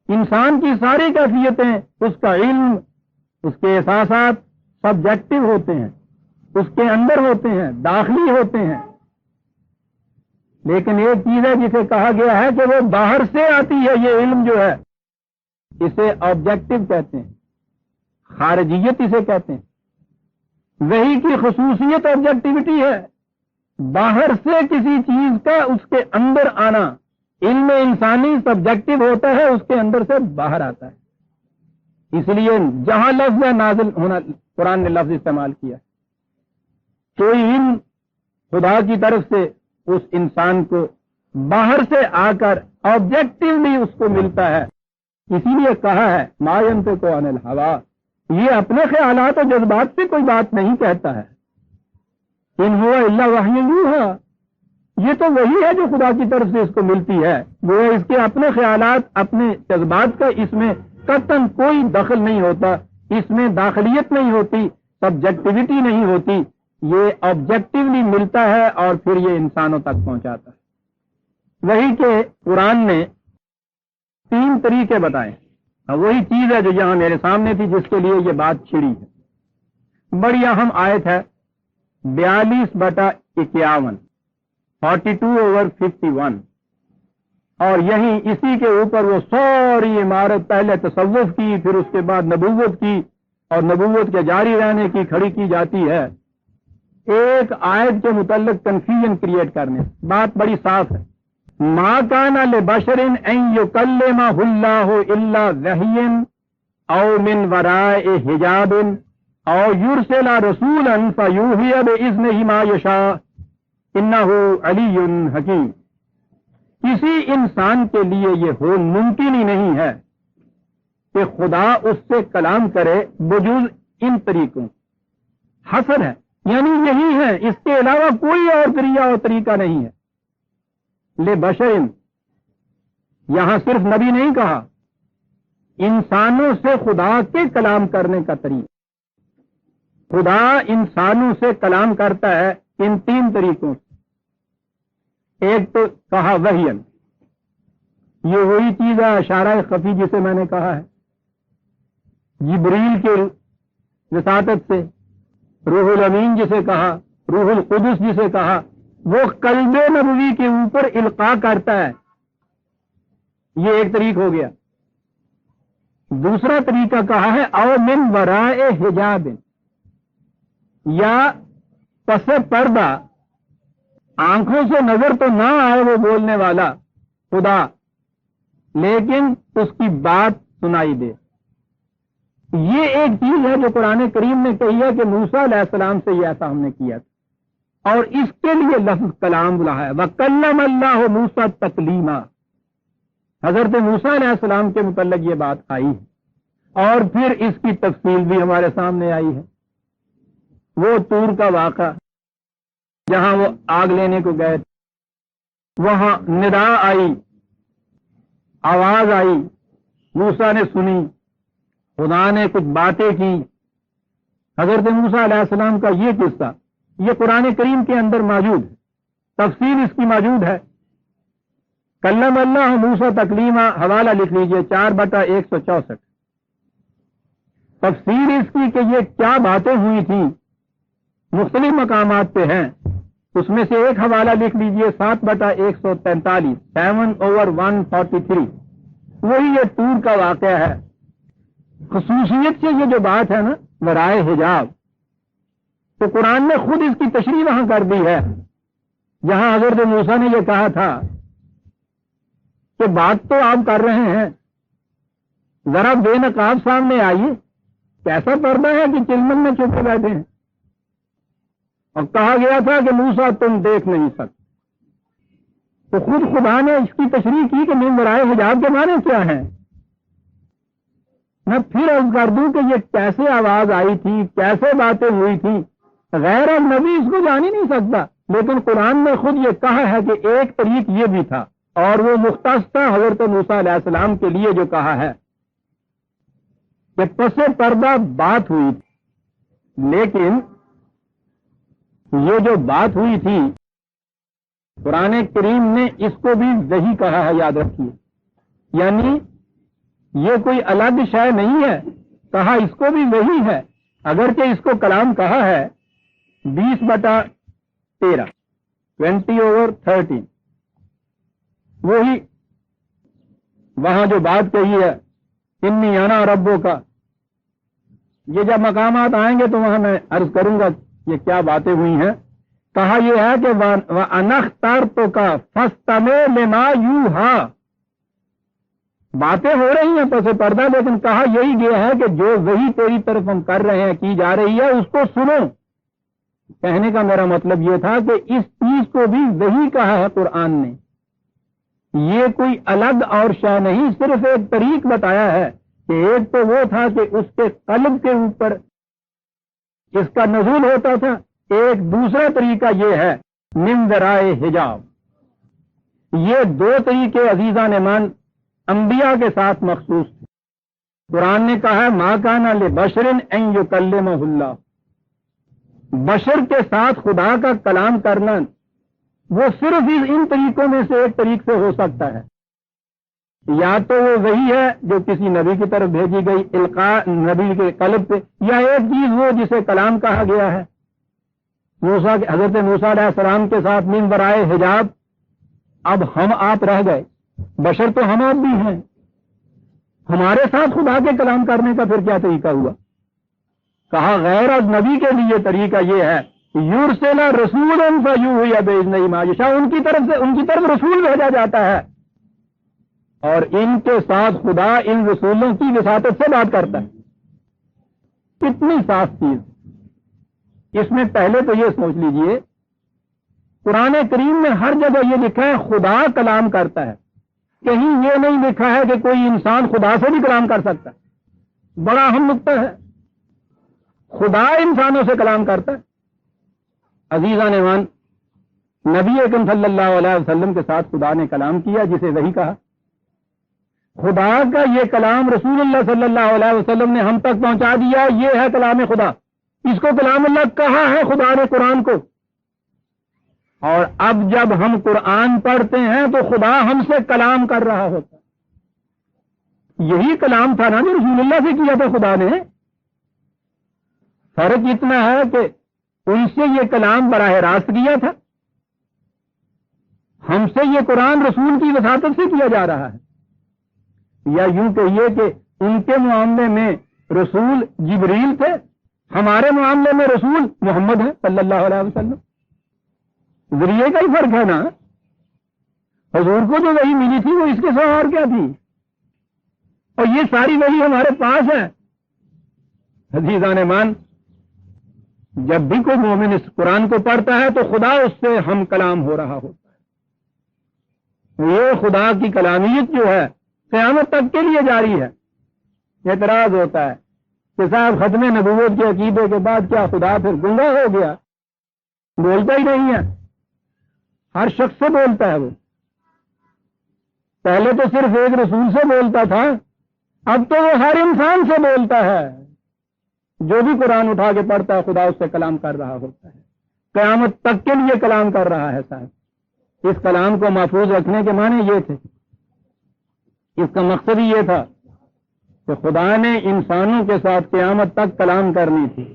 انسان کی ساری کیفیتیں، اس کا علم، اس کے احساسات سبجیکٹو ہوتے ہیں، اس کے اندر ہوتے ہیں، داخلی ہوتے ہیں۔ لیکن ایک چیز ہے جسے کہا گیا ہے کہ وہ باہر سے آتی ہے، یہ علم جو ہے اسے آبجیکٹو کہتے ہیں، خارجیت اسے کہتے ہیں۔ وحی کی خصوصیت آبجیکٹیوٹی ہے، باہر سے کسی چیز کا اس کے اندر آنا۔ علم انسانی سبجیکٹو ہوتا ہے، اس کے اندر سے باہر آتا ہے۔ اس لیے جہاں لفظ نازل ہونا، قرآن نے لفظ استعمال کیا، کوئی علم خدا کی طرف سے اس انسان کو باہر سے آ کر آبجیکٹیولی اس کو ملتا ہے. اسی لیے کہا ہے ما ينطق عن الهوى، یہ اپنے خیالات و جذبات سے کوئی بات نہیں کہتا ہے. ان هو الا وحی یوحی، یہ تو وہی ہے جو خدا کی طرف سے اس کو ملتی ہے. وہ اس کے اپنے خیالات اپنے جذبات کا اس میں قطعاً کوئی دخل نہیں ہوتا، اس میں داخلیت نہیں ہوتی، سبجیکٹیوٹی نہیں ہوتی. یہ آبجیکٹیولی ملتا ہے اور پھر یہ انسانوں تک پہنچاتا ہے. وہی کہ قرآن نے 3 طریقے بتائے. وہی چیز ہے جو یہاں میرے سامنے تھی جس کے لیے یہ بات چھڑی ہے. بڑی اہم آیت ہے 42/51، 42/51. اور یہی اسی کے اوپر وہ ساری عمارت پہلے تصوف کی، پھر اس کے بعد نبوت کی، اور نبوت کے جاری رہنے کی کھڑی کی جاتی ہے ایک آیت کے متعلق کنفیوژن کریٹ کرنے. بات بڑی صاف ہے. ما کان لبشر ان یکلمہ اللہ الا وحی او من وراء حجاب او یرسل رسولا فیوحی باذنہ ما یشاء انہ علی حکیم. کسی انسان کے لیے یہ ہو ممکن ہی نہیں ہے کہ خدا اس سے کلام کرے بجوز ان طریقوں. حصر ہے، یعنی یہی ہے، اس کے علاوہ کوئی اور ذریعہ اور طریقہ نہیں ہے. لے بشر، یہاں صرف نبی نہیں کہا، انسانوں سے خدا کے کلام کرنے کا طریقہ. خدا انسانوں سے کلام کرتا ہے ان 3 طریقوں سے. ایک تو کہا وحین، یہ وہی چیز ہے اشارہ خفی جسے میں نے کہا ہے، جبریل کے وساطت سے. روح الامین جسے کہا، روح القدس جسے کہا، وہ قلب نبوی کے اوپر القاء کرتا ہے. یہ ایک طریق ہو گیا. دوسرا طریقہ کہا ہے او من وراء حجاب، یا پس پردہ، آنکھوں سے نظر تو نہ آئے وہ بولنے والا خدا، لیکن اس کی بات سنائی دے. یہ ایک چیز ہے جو قرآن کریم نے کہی ہے کہ موسیٰ علیہ السلام سے یہ ایسا ہم نے کیا تھا، اور اس کے لیے لفظ کلام بلا ہے. وَكَلَّمَ اللَّهُ مُوسَىٰ تَكْلِيمًا. حضرت موسیٰ علیہ السلام کے متعلق یہ بات آئی ہے، اور پھر اس کی تفصیل بھی ہمارے سامنے آئی ہے. وہ طور کا واقعہ جہاں وہ آگ لینے کو گئے، وہاں ندا آئی، آواز آئی، موسیٰ نے سنی، خدا نے کچھ باتیں کی. حضرت موسیٰ علیہ السلام کا یہ قصہ یہ قرآن کریم کے اندر موجود ہے، تفصیل اس کی موجود ہے. کلم اللہ موسیٰ تکلیمہ، حوالہ لکھ لیجئے 4/164. تفسیر اس کی کہ یہ کیا باتیں ہوئی تھیں مختلف مقامات پہ ہیں. اس میں سے ایک حوالہ لکھ لیجئے 7/143، 7/143. وہی یہ طور کا واقعہ ہے. خصوصیت سے یہ جو بات ہے نا ورائے حجاب، تو قرآن نے خود اس کی تشریح وہاں کر دی ہے، جہاں حضرت موسیٰ نے یہ کہا تھا کہ بات تو آپ کر رہے ہیں، ذرا بے نقاب سامنے آئیے. کیسا پردہ ہے کہ چلمن میں چھپے بیٹھے ہیں. اور کہا گیا تھا کہ موسیٰ تم دیکھ نہیں سکتے. تو خود خدا نے اس کی تشریح کی کہ من ورائے حجاب کے معنی کیا ہیں. میں پھر عرض کر دوں کہ یہ کیسے آواز آئی تھی، کیسے باتیں ہوئی تھی، غیر نبی اس کو جان ہی نہیں سکتا. لیکن قرآن نے خود یہ کہا ہے کہ ایک طریق یہ بھی تھا، اور وہ مختص تھا حضرت موسیٰ علیہ السلام کے لیے جو کہا ہے کہ پس پردہ بات ہوئی تھی. لیکن یہ جو بات ہوئی تھی قرآن کریم نے اس کو بھی وحی کہا ہے، یاد رکھیے. یعنی یہ کوئی الگ شے نہیں ہے، کہا اس کو بھی وحی ہے، اگرچہ اس کو کلام کہا ہے. 20/13، 20/13. وہی وہاں جو بات کہی ہے انی انا ربو کا، یہ جب مقامات آئیں گے تو وہاں میں عرض کروں گا یہ کیا باتیں ہوئی ہیں. کہا یہ ہے کہ وَأَنَا اخْتَرْتُكَ فَاسْتَمِعْ لِمَا يُوحَىٰ. باتیں ہو رہی ہیں پس پردہ، لیکن کہا یہی گیا ہے کہ جو وہی تیری طرف ہم کر رہے ہیں، کی جا رہی ہے، اس کو سنو. کہنے کا میرا مطلب یہ تھا کہ اس چیز کو بھی وہی کہا ہے قرآن نے، یہ کوئی الگ اور شے نہیں، صرف ایک طریق بتایا ہے کہ ایک تو وہ تھا کہ اس کے قلب کے اوپر اس کا نزول ہوتا تھا، ایک دوسرا طریقہ یہ ہے من ورائے حجاب۔ یہ دو طریقے عزیزان ایمان انبیاء کے ساتھ مخصوص تھے۔ قرآن نے کہا ہے ما کان لبشر ان یکلمہ اللہ، بشر کے ساتھ خدا کا کلام کرنا وہ صرف ان طریقوں میں سے ایک طریق سے ہو سکتا ہے، یا تو وہ وہی ہے جو کسی نبی کی طرف بھیجی گئی القاء نبی کے قلب پہ، یا ایک چیز وہ جسے کلام کہا گیا ہے حضرت موسیٰ علیہ السلام کے ساتھ من ورائے حجاب۔ اب ہم آپ رہ گئے، بشر تو ہم آپ بھی ہیں، ہمارے ساتھ خدا کے کلام کرنے کا پھر کیا طریقہ ہوا؟ کہا غیر از نبی کے لیے طریقہ یہ ہے یرسل رسولا فیوحی باذنہ ما یشاء، ان کی طرف رسول بھیجا جاتا ہے اور ان کے ساتھ خدا ان رسولوں کی وساطت سے بات کرتا ہے۔ کتنی صاف چیز! اس میں پہلے تو یہ سوچ لیجئے قرآن کریم میں ہر جگہ یہ لکھا ہے خدا کلام کرتا ہے، کہیں یہ نہیں لکھا ہے کہ کوئی انسان خدا سے بھی کلام کر سکتا ہے۔ بڑا اہم نقطہ ہے، خدا انسانوں سے کلام کرتا ہے۔ عزیزان ایمان، نبی اکرم صلی اللہ علیہ وسلم کے ساتھ خدا نے کلام کیا جسے وہی کہا۔ خدا کا یہ کلام رسول اللہ صلی اللہ علیہ وسلم نے ہم تک پہنچا دیا، یہ ہے کلام خدا، اس کو کلام اللہ کہا ہے خدا نے قرآن کو۔ اور اب جب ہم قرآن پڑھتے ہیں تو خدا ہم سے کلام کر رہا ہوتا ہے۔ یہی کلام تھا نا جو رسول اللہ سے کیا تھا خدا نے۔ فرق اتنا ہے کہ ان سے یہ کلام براہ راست کیا تھا، ہم سے یہ قرآن رسول کی وساطت سے کیا جا رہا ہے، یا یوں کہیے کہ ان کے معاملے میں رسول جبریل تھے، ہمارے معاملے میں رسول محمد ہے صلی اللہ علیہ وسلم۔ ذریعے کا ہی فرق ہے نا، حضور کو جو وحی ملی تھی وہ اس کے سوا اور کیا تھی، اور یہ ساری وحی ہمارے پاس ہے۔ عزیزان ایمان، جب بھی کوئی مومن اس قرآن کو پڑھتا ہے تو خدا اس سے ہم کلام ہو رہا ہوتا ہے۔ یہ خدا کی کلامیت جو ہے قیامت تک کے لیے جاری ہے۔ اعتراض ہوتا ہے کہ صاحب ختم نبوت کے عقیدے کے بعد کیا خدا پھر گنگا ہو گیا، بولتا ہی نہیں ہے؟ ہر شخص سے بولتا ہے وہ، پہلے تو صرف ایک رسول سے بولتا تھا، اب تو وہ ہر انسان سے بولتا ہے۔ جو بھی قرآن اٹھا کے پڑھتا ہے خدا اس سے کلام کر رہا ہوتا ہے، قیامت تک کے لیے کلام کر رہا ہے۔ صاحب اس کلام کو محفوظ رکھنے کے معنی یہ تھے، اس کا مقصد ہی یہ تھا کہ خدا نے انسانوں کے ساتھ قیامت تک کلام کرنی تھی،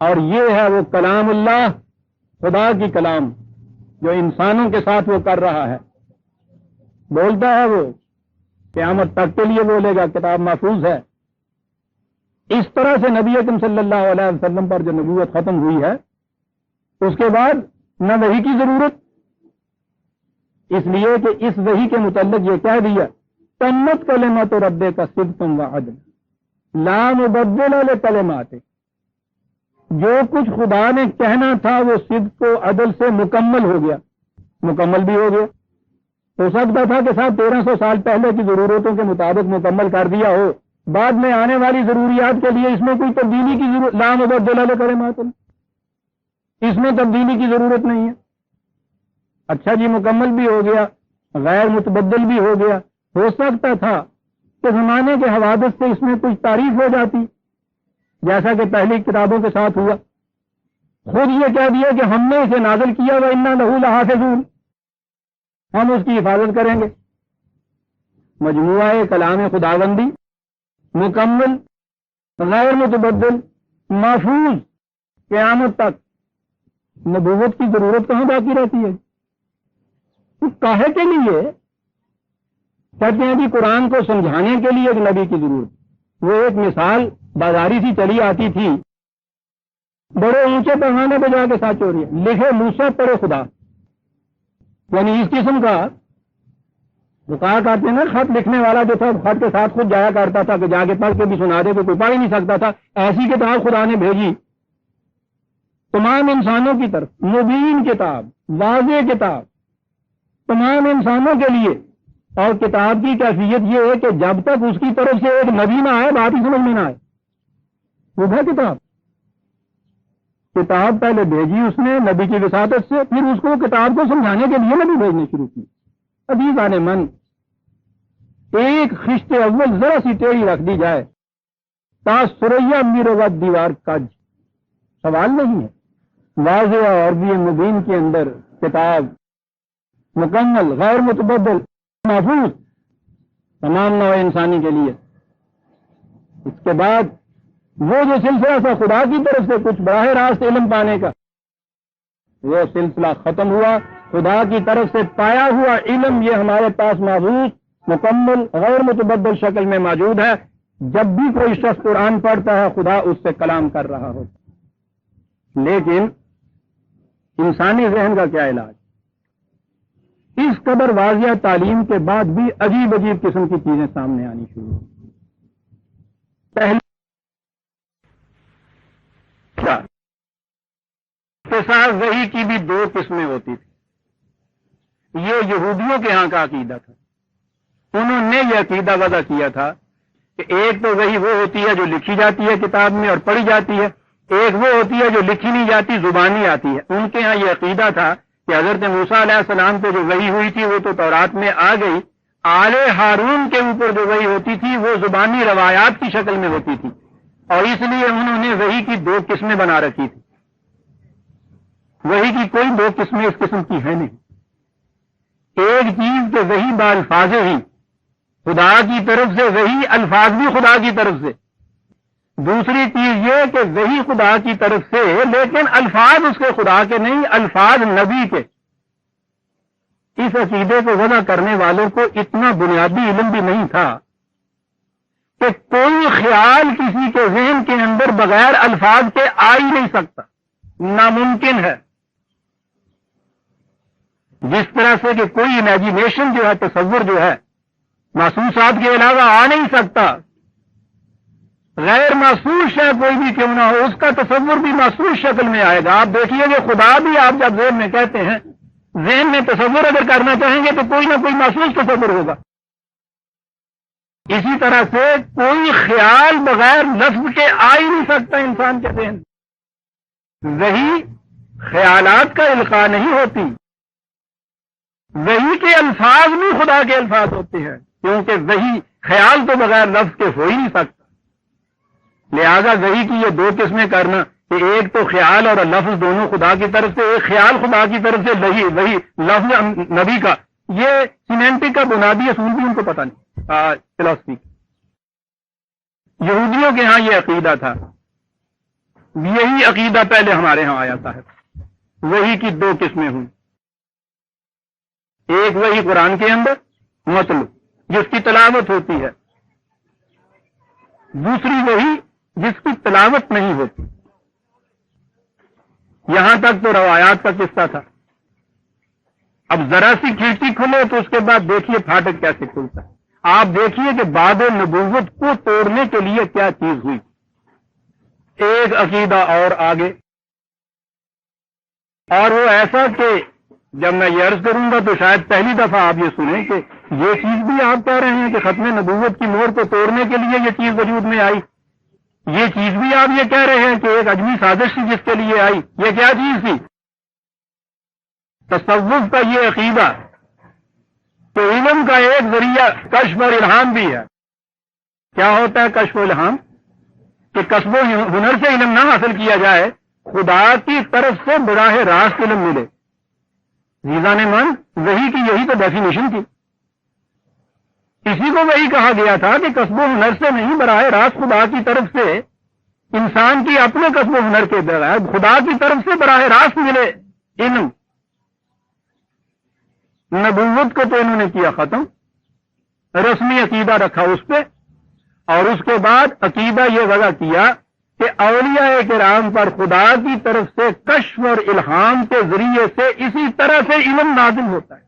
اور یہ ہے وہ کلام اللہ، خدا کی کلام جو انسانوں کے ساتھ وہ کر رہا ہے، بولتا ہے وہ قیامت تک کے لیے بولے گا، کتاب محفوظ ہے۔ اس طرح سے نبی اکرم صلی اللہ علیہ وسلم پر جو نبوت ختم ہوئی ہے اس کے بعد نہ وحی کی ضرورت، اس لیے کہ اس وحی کے متعلق یہ کہہ دیا تمت کلمات ربک صدقا وعدلا لا مبدل لکلماتہ، جو کچھ خدا نے کہنا تھا وہ صدق و عدل سے مکمل ہو گیا، مکمل بھی ہو گیا۔ ہو سکتا تھا کہ صاحب 1300 سال پہلے کی ضرورتوں کے مطابق مکمل کر دیا ہو، بعد میں آنے والی ضروریات کے لیے اس میں کوئی تبدیلی کی ضرورت، لا مبدل لکلماتہ، اس میں تبدیلی کی ضرورت نہیں ہے۔ اچھا جی، مکمل بھی ہو گیا، غیر متبدل بھی ہو گیا، ہو سکتا تھا کہ زمانے کے حوادث سے اس میں کچھ تعریف ہو جاتی، جیسا کہ پہلی کتابوں کے ساتھ ہوا۔ خود یہ کہہ دیا کہ ہم نے اسے نازل کیا وَإِنَّا لَهُ لَحَافِظُونَ، ہم اس کی حفاظت کریں گے۔ مجموعہ کلام خداوندی مکمل، غیر متبدل، محفوظ، قیامت تک، نبوت کی ضرورت کہاں باقی رہتی ہے؟ کاہے کے لیے؟ کہتے ہیں جی قرآن کو سمجھانے کے لیے ایک نبی کی ضرورت۔ وہ ایک مثال بازاری سی چلی آتی تھی، بڑے اونچے پیمانے پہ جا کے ساتھ ہو رہی ہے، لکھے موسیٰ پڑھے خدا، یعنی اس قسم کا وہ کہا کرتے ہیں نا، خط لکھنے والا جو تھا خط کے ساتھ خود جایا کرتا تھا کہ جا کے پڑھ کے بھی سنا دے، تو کوئی پڑھ ہی نہیں سکتا تھا، ایسی کتاب خدا نے بھیجی تمام انسانوں کی طرف، مبین کتاب، واضح کتاب تمام انسانوں کے لیے. اور کتاب کی کیفیت یہ ہے کہ جب تک اس کی طرف سے ایک نبی نہ آئے بات ہی سمجھ میں نہ آئے. وہ ہے کتاب پہلے بھیجی اس نے نبی کی وساطت سے، پھر اس کو کتاب کو سمجھانے کے لیے نبی بھیجنے شروع کی. عزیزان من، ایک خشت اول ذرا سی ٹیڑھی رکھ دی جائے تا سریا میروت دیوار کج، سوال نہیں ہے. واضح اور بھی مبین کے اندر کتاب مکمل، غیر متبدل، محفوظ تمام نوع انسانی کے لیے. اس کے بعد وہ جو سلسلہ تھا خدا کی طرف سے کچھ براہ راست علم پانے کا، وہ سلسلہ ختم ہوا. خدا کی طرف سے پایا ہوا علم یہ ہمارے پاس محفوظ، مکمل، غیر متبدل شکل میں موجود ہے. جب بھی کوئی شخص قرآن پڑھتا ہے خدا اس سے کلام کر رہا ہوتا. لیکن انسانی ذہن کا کیا علاج؟ اس قدر واضح تعلیم کے بعد بھی عجیب عجیب قسم کی چیزیں سامنے آنی شروع ہوئی. پہلے کے ساتھ وحی کی بھی دو قسمیں ہوتی تھی. یہ یہودیوں کے ہاں کا عقیدہ تھا. انہوں نے یہ عقیدہ وضع کیا تھا کہ ایک تو وحی وہ ہوتی ہے جو لکھی جاتی ہے کتاب میں اور پڑھی جاتی ہے، ایک وہ ہوتی ہے جو لکھی نہیں جاتی، زبانی آتی ہے. ان کے ہاں یہ عقیدہ تھا کہ حضرت موسیٰ علیہ السلام پہ جو وحی ہوئی تھی وہ تو تورات میں آ گئی، آل ہارون کے اوپر جو وحی ہوتی تھی وہ زبانی روایات کی شکل میں ہوتی تھی. اور اس لیے انہوں نے وحی کی دو قسمیں بنا رکھی تھی. وحی کی کوئی دو قسمیں اس قسم کی ہے نہیں. ایک چیز کہ وحی بالفاظ ہی، خدا کی طرف سے وحی، الفاظ بھی خدا کی طرف سے. دوسری چیز یہ کہ وحی خدا کی طرف سے لیکن الفاظ اس کے خدا کے نہیں، الفاظ نبی کے. اس عقیدے کو وضع کرنے والوں کو اتنا بنیادی علم بھی نہیں تھا کہ کوئی خیال کسی کے ذہن کے اندر بغیر الفاظ کے آ ہی نہیں سکتا، ناممکن ہے. جس طرح سے کہ کوئی امیجینیشن جو ہے، تصور جو ہے، محسوسات کے علاوہ آ نہیں سکتا. غیر محسوس شے کوئی بھی کیوں نہ ہو، اس کا تصور بھی محسوس شکل میں آئے گا. آپ دیکھیے کہ خدا بھی آپ جب ذہن میں کہتے ہیں، ذہن میں تصور اگر کرنا چاہیں گے تو کوئی نہ کوئی محسوس تصور ہوگا. اسی طرح سے کوئی خیال بغیر لفظ کے آ ہی نہیں سکتا انسان کے ذہن. وہی خیالات کا القاء نہیں ہوتی، وہی کے الفاظ بھی خدا کے الفاظ ہوتے ہیں، کیونکہ وہی خیال تو بغیر لفظ کے ہو ہی نہیں سکتا. لہذا وحی کی یہ دو قسمیں کرنا کہ ایک تو خیال اور لفظ دونوں خدا کی طرف سے، ایک خیال خدا کی طرف سے، وہی لفظ نبی کا. یہ سیمینٹک کا بنیادی اصول بھی ان کو پتہ نہیں، فلسفی. یہودیوں کے ہاں یہ عقیدہ تھا. یہی عقیدہ پہلے ہمارے ہاں آیا تھا. وحی کی دو قسمیں ہوئی. ایک وحی قرآن کے اندر مطلب جس کی تلاوت ہوتی ہے، دوسری وحی جس کی تلاوت نہیں ہوتی. یہاں تک تو روایات کا قصہ تھا. اب ذرا سی کھڑکی کھلے تو اس کے بعد دیکھیے پھاٹک کیسے کھلتا ہے. آپ دیکھیے کہ بعد نبوت کو توڑنے کے لیے کیا چیز ہوئی. ایک عقیدہ اور آگے، اور وہ ایسا کہ جب میں یہ عرض کروں گا تو شاید پہلی دفعہ آپ یہ سنیں کہ یہ چیز بھی آپ کہہ رہے ہیں کہ ختم نبوت کی مہر کو توڑنے کے لیے یہ چیز وجود میں آئی. یہ چیز بھی آپ یہ کہہ رہے ہیں کہ ایک عجمی سازش تھی جس کے لیے آئی. یہ کیا چیز تھی؟ تصوف کا یہ عقیدہ کہ علم کا ایک ذریعہ کشف اور الہام بھی ہے. کیا ہوتا ہے کشف و الہام؟ کہ کسب و ہنر سے علم نہ حاصل کیا جائے، خدا کی طرف سے براہ راست علم ملے. عزیزان من، وحی کی یہی تو ڈیفینیشن تھی. اسی کو وہی کہا گیا تھا کہ کسب و ہنر سے نہیں، براہ راست خدا کی طرف سے انسان کی اپنے کسب و ہنر کے بغیر خدا کی طرف سے براہ راست ملے علم. نبوت کو تو انہوں نے کیا ختم، رسمی عقیدہ رکھا اس پہ، اور اس کے بعد عقیدہ یہ وضع کیا کہ اولیاء کرام پر خدا کی طرف سے کشف اور الہام کے ذریعے سے اسی طرح سے علم نازل ہوتا ہے.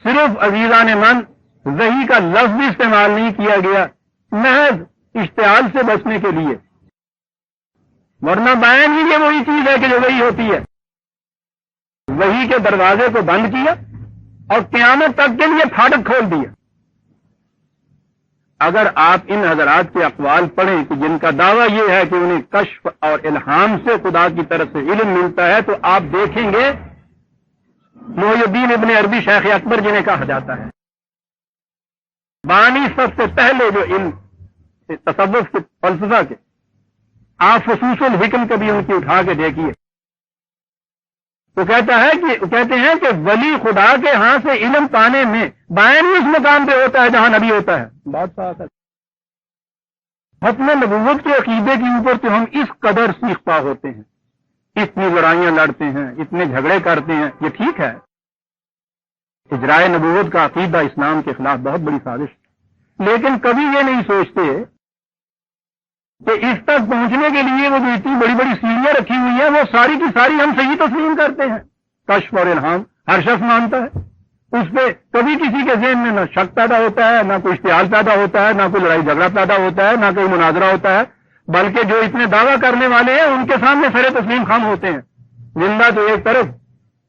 صرف عزیزان من وحی کا لفظ بھی استعمال نہیں کیا گیا، محض اشتعال سے بچنے کے لیے. ورنہ بیان ہی یہ وہی چیز ہے کہ جو وہی ہوتی ہے. وہی کے دروازے کو بند کیا اور قیامت تک کے لیے پھاٹک کھول دیا. اگر آپ ان حضرات کے اقوال پڑھیں کہ جن کا دعویٰ یہ ہے کہ انہیں کشف اور الہام سے خدا کی طرف سے علم ملتا ہے، تو آپ دیکھیں گے محی الدین ابن عربی شیخ اکبر جنہیں کہا جاتا ہے، بانی سب سے پہلے جو علم تصوف کے فلسفہ کے، آپ خصوص الحکم کبھی ان کی اٹھا کے دیکھیے تو کہتے ہیں کہ ولی خدا کے ہاں سے علم پانے میں بیان اس مقام پہ ہوتا ہے جہاں نبی ہوتا ہے. بات صاف ہے. ختم نبوت کے عقیدے کے اوپر تو ہم اس قدر سیخ پا ہوتے ہیں، اتنی لڑائیاں لڑتے ہیں، اتنے جھگڑے کرتے ہیں. یہ ٹھیک ہے، اجرائے نبوت کا عقیدہ اسلام کے خلاف بہت بڑی سازش، لیکن کبھی یہ نہیں سوچتے کہ اس تک پہنچنے کے لیے وہ جو اتنی بڑی بڑی سیڑھیاں رکھی ہوئی ہیں وہ ساری کی ساری ہم صحیح تسلیم کرتے ہیں. کشف اور الہام ہر شخص مانتا ہے، اس پہ کبھی کسی کے ذہن میں نہ شک پیدا ہوتا ہے، نہ کوئی اشتعال پیدا ہوتا ہے، نہ کوئی لڑائی جھگڑا پیدا ہوتا ہے، نہ کوئی مناظرہ ہوتا ہے، بلکہ جو اتنے دعویٰ کرنے والے ہیں ان کے سامنے سر تسلیم خم ہوتے ہیں. زندہ تو ایک طرف،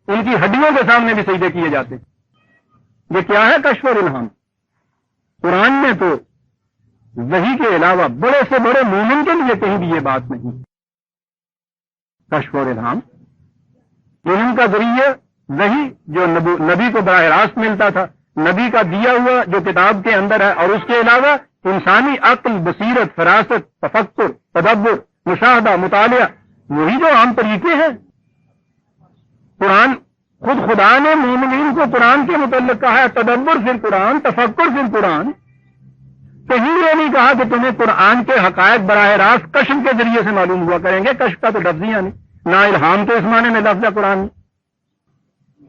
ان کی ہڈیوں کے سامنے بھی سجدے کیے جاتے ہیں. یہ کیا ہے کشف اور الہام؟ قرآن میں تو وحی کے علاوہ بڑے سے بڑے مومن کے لیے کہیں بھی یہ بات نہیں. کشف اور الہام علم کا ذریعہ وحی جو نبی کو براہ راست ملتا تھا، نبی کا دیا ہوا جو کتاب کے اندر ہے، اور اس کے علاوہ انسانی عقل، بصیرت، فراست، تفکر، تدبر، مشاہدہ، مطالعہ، وہی جو عام طریقے ہیں. قرآن خود خدا نے مومنین کو قرآن کے متعلق کہا ہے تدبر فی القرآن، تفکر فی القرآن. کہیں یہ نہیں کہا کہ تمہیں قرآن کے حقائق براہ راست کشف کے ذریعے سے معلوم ہوا کریں گے. کشف کا تو لفظ ہی نہیں، نہ الہام تو اس معنی میں لفظ ہے قرآن میں.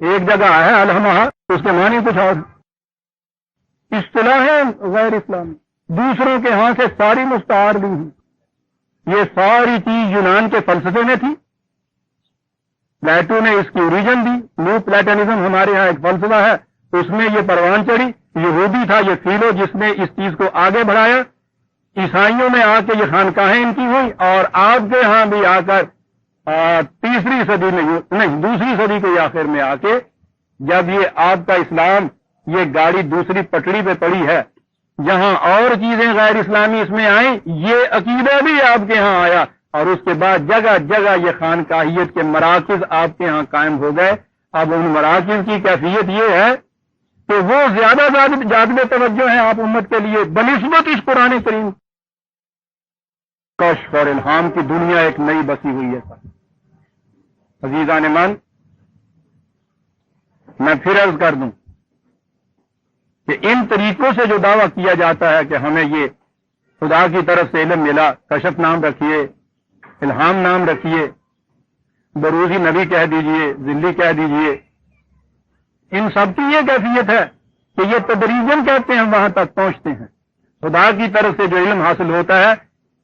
ایک جگہ ہے الہمہ، اس کے معنی کچھ اور. اصطلاحیں غیر اسلامی دوسروں کے ہاں سے ساری مستعار بھی ہیں. یہ ساری چیز یونان کے فلسفے میں تھی، پلیٹو نے اس کی اوریجن دی. نیو پلیٹنزم ہمارے ہاں ایک فلسفہ ہے، اس میں یہ پروان چڑھی. یہودی تھا یہ فیلو جس نے اس چیز کو آگے بڑھایا. عیسائیوں میں آ کے یہ خانقاہیں ان کی ہوئی، اور آپ کے ہاں بھی آ کر تیسری صدی میں نہیں دوسری صدی کے آخر میں آ کے جب یہ آپ کا اسلام یہ گاڑی دوسری پٹڑی پہ پڑی ہے، جہاں اور چیزیں غیر اسلامی اس میں آئیں، یہ عقیدہ بھی آپ کے ہاں آیا، اور اس کے بعد جگہ جگہ یہ خانقاہیت کے مراکز آپ کے ہاں قائم ہو گئے. اب ان مراکز کی کیفیت یہ ہے کہ وہ زیادہ جاذب توجہ ہیں آپ امت کے لیے بنسبت اس قرآن کریم. کشف اور الہام کی دنیا ایک نئی بسی ہوئی ہے. عزیزان من، میں پھر عرض کر دوں کہ ان طریقوں سے جو دعویٰ کیا جاتا ہے کہ ہمیں یہ خدا کی طرف سے علم ملا، کشف نام رکھیے، الہام نام رکھیے، بروزی نبی کہہ دیجئے، ذلی کہہ دیجئے، ان سب کی یہ کیفیت ہے کہ یہ تدریجاً کہتے ہیں وہاں تک پہنچتے ہیں. خدا کی طرف سے جو علم حاصل ہوتا ہے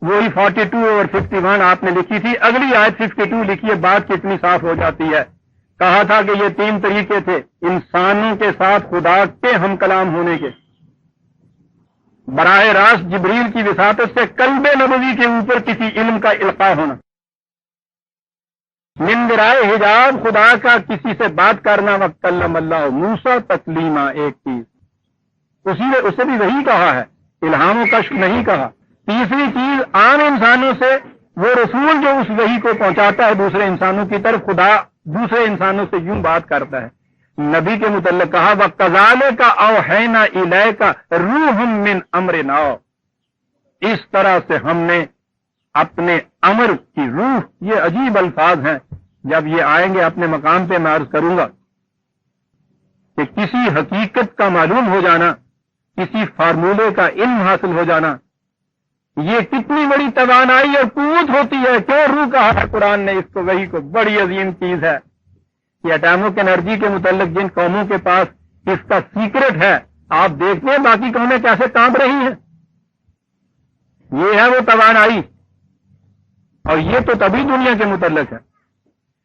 وہی 42/51 آپ نے لکھی تھی. اگلی آیت 52 لکھیے، بات کتنی صاف ہو جاتی ہے. کہا تھا کہ یہ 3 طریقے تھے انسانوں کے ساتھ خدا کے ہم کلام ہونے کے. براہ راست جبریل کی وساطت سے قلب نبوی کے اوپر کسی علم کا القاء ہونا، من ورائے حجاب خدا کا کسی سے بات کرنا. وکلم اللہ موسیٰ تکلیما، ایک چیز اسے بھی وہی کہا ہے، الہام و کشف نہیں کہا. تیسری چیز عام انسانوں سے وہ رسول جو اس وحی کو پہنچاتا ہے دوسرے انسانوں کی طرف، خدا دوسرے انسانوں سے یوں بات کرتا ہے. نبی کے متعلق کہا وَكَذَلِكَ أَوْحَيْنَا إِلَيْكَ رُوحٌ مِّنْ أَمْرِنَا، اس طرح سے ہم نے اپنے امر کی روح. یہ عجیب الفاظ ہیں، جب یہ آئیں گے اپنے مقام پہ میں عرض کروں گا کہ کسی حقیقت کا معلوم ہو جانا، کسی فارمولے کا علم حاصل ہو جانا، یہ کتنی بڑی توانائی اور قوت ہوتی ہے. کیوں روح کہا ہے قرآن نے اس کو، وہی کو بڑی عظیم چیز ہے. یہ اٹامک انرجی کے متعلق جن قوموں کے پاس اس کا سیکرٹ ہے، آپ دیکھتے ہیں باقی قومیں کیسے کانپ رہی ہیں. یہ ہے وہ توانائی، اور یہ تو تبھی دنیا کے متعلق ہے.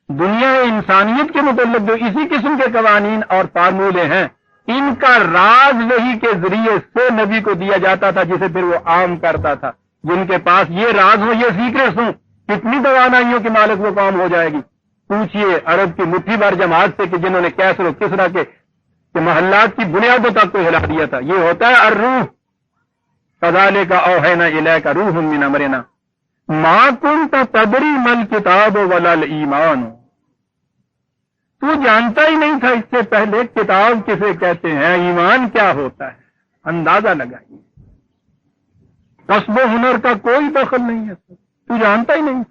دنیا انسانیت کے متعلق جو اسی قسم کے قوانین اور فارمولے ہیں، ان کا راز وحی کے ذریعے سے نبی کو دیا جاتا تھا، جسے پھر وہ عام کرتا تھا. جن کے پاس یہ راز ہو، یہ سیکرٹس ہوں، کتنی توانائیوں کی مالک وہ قوم ہو جائے گی؟ پوچھئے عرب کی مٹھی بھر جماعت سے کہ جنہوں نے کیسر و کسرا کے محلات کی بنیادوں تک کو ہلا دیا تھا. یہ ہوتا ہے الروح. فذالک اوحینا الیک روح من امرنا ما کنت تدری ما الکتاب ولا الایمان. تو جانتا ہی نہیں تھا اس سے پہلے کتاب کسے کہتے ہیں، ایمان کیا ہوتا ہے. اندازہ لگائیے. کسب و ہنر کا کوئی دخل نہیں ہے، تو جانتا ہی نہیں.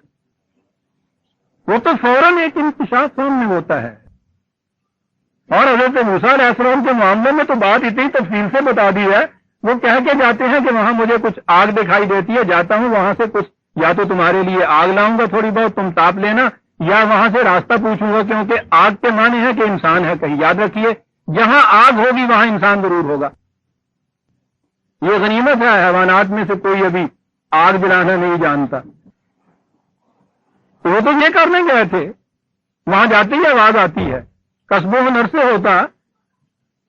وہ تو فوراً ایک انکشاف سامنے ہوتا ہے. اور حضرت موسیٰ علیہ السلام کے معاملے میں تو بات اتنی تفصیل سے بتا دی ہے. وہ کہہ کے جاتے ہیں کہ وہاں مجھے کچھ آگ دکھائی دیتی ہے، جاتا ہوں وہاں سے کچھ، یا تو تمہارے لیے آگ لاؤں گا تھوڑی بہت، تم تاپ لینا، یا وہاں سے راستہ پوچھوں گا، کیونکہ آگ کے معنی ہے کہ انسان ہے. کہیں یاد رکھیے، جہاں آگ ہوگی وہاں انسان ضرور ہوگا. یہ غنیمت ہے، حیوانات میں سے کوئی ابھی آگ جلانا نہیں جانتا. وہ تو یہ کرنے گئے تھے، وہاں جاتے ہی آواز آتی ہے. قصب و ہنر سے ہوتا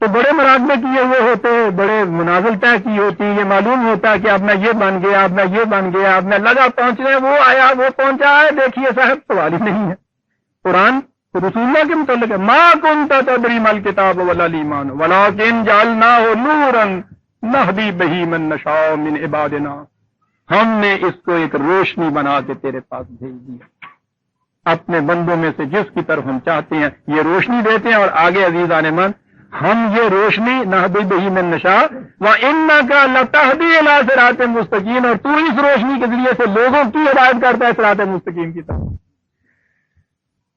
تو بڑے مراقبے کیے ہوئے ہوتے، بڑے منازل طے کی ہوتی، یہ معلوم ہوتا کہ اب میں یہ بن گیا، اب میں یہ بن گیا، اب میں لگا پہنچنے، وہ آیا، وہ پہنچا ہے، دیکھیے صاحب سوال ہی نہیں ہے. قرآن رسول اللہ کے متعلق ہے، ما کنت تدری ما الکتاب ولا الایمان ولکن جعلناہ نورا نہدی بہ من نشاء من عبادنا. ہم نے اس کو ایک روشنی بنا کے تیرے پاس بھیج دیا، اپنے بندوں میں سے جس کی طرف ہم چاہتے ہیں یہ روشنی دیتے ہیں. اور آگے عزیزان من، ہم یہ روشنی نہدی بہ من نشاء وانک لتہدی الی صراط مستقیم، اور تو اس روشنی کے ذریعے سے لوگوں کی ہدایت کرتا ہے صراط مستقیم کی طرف.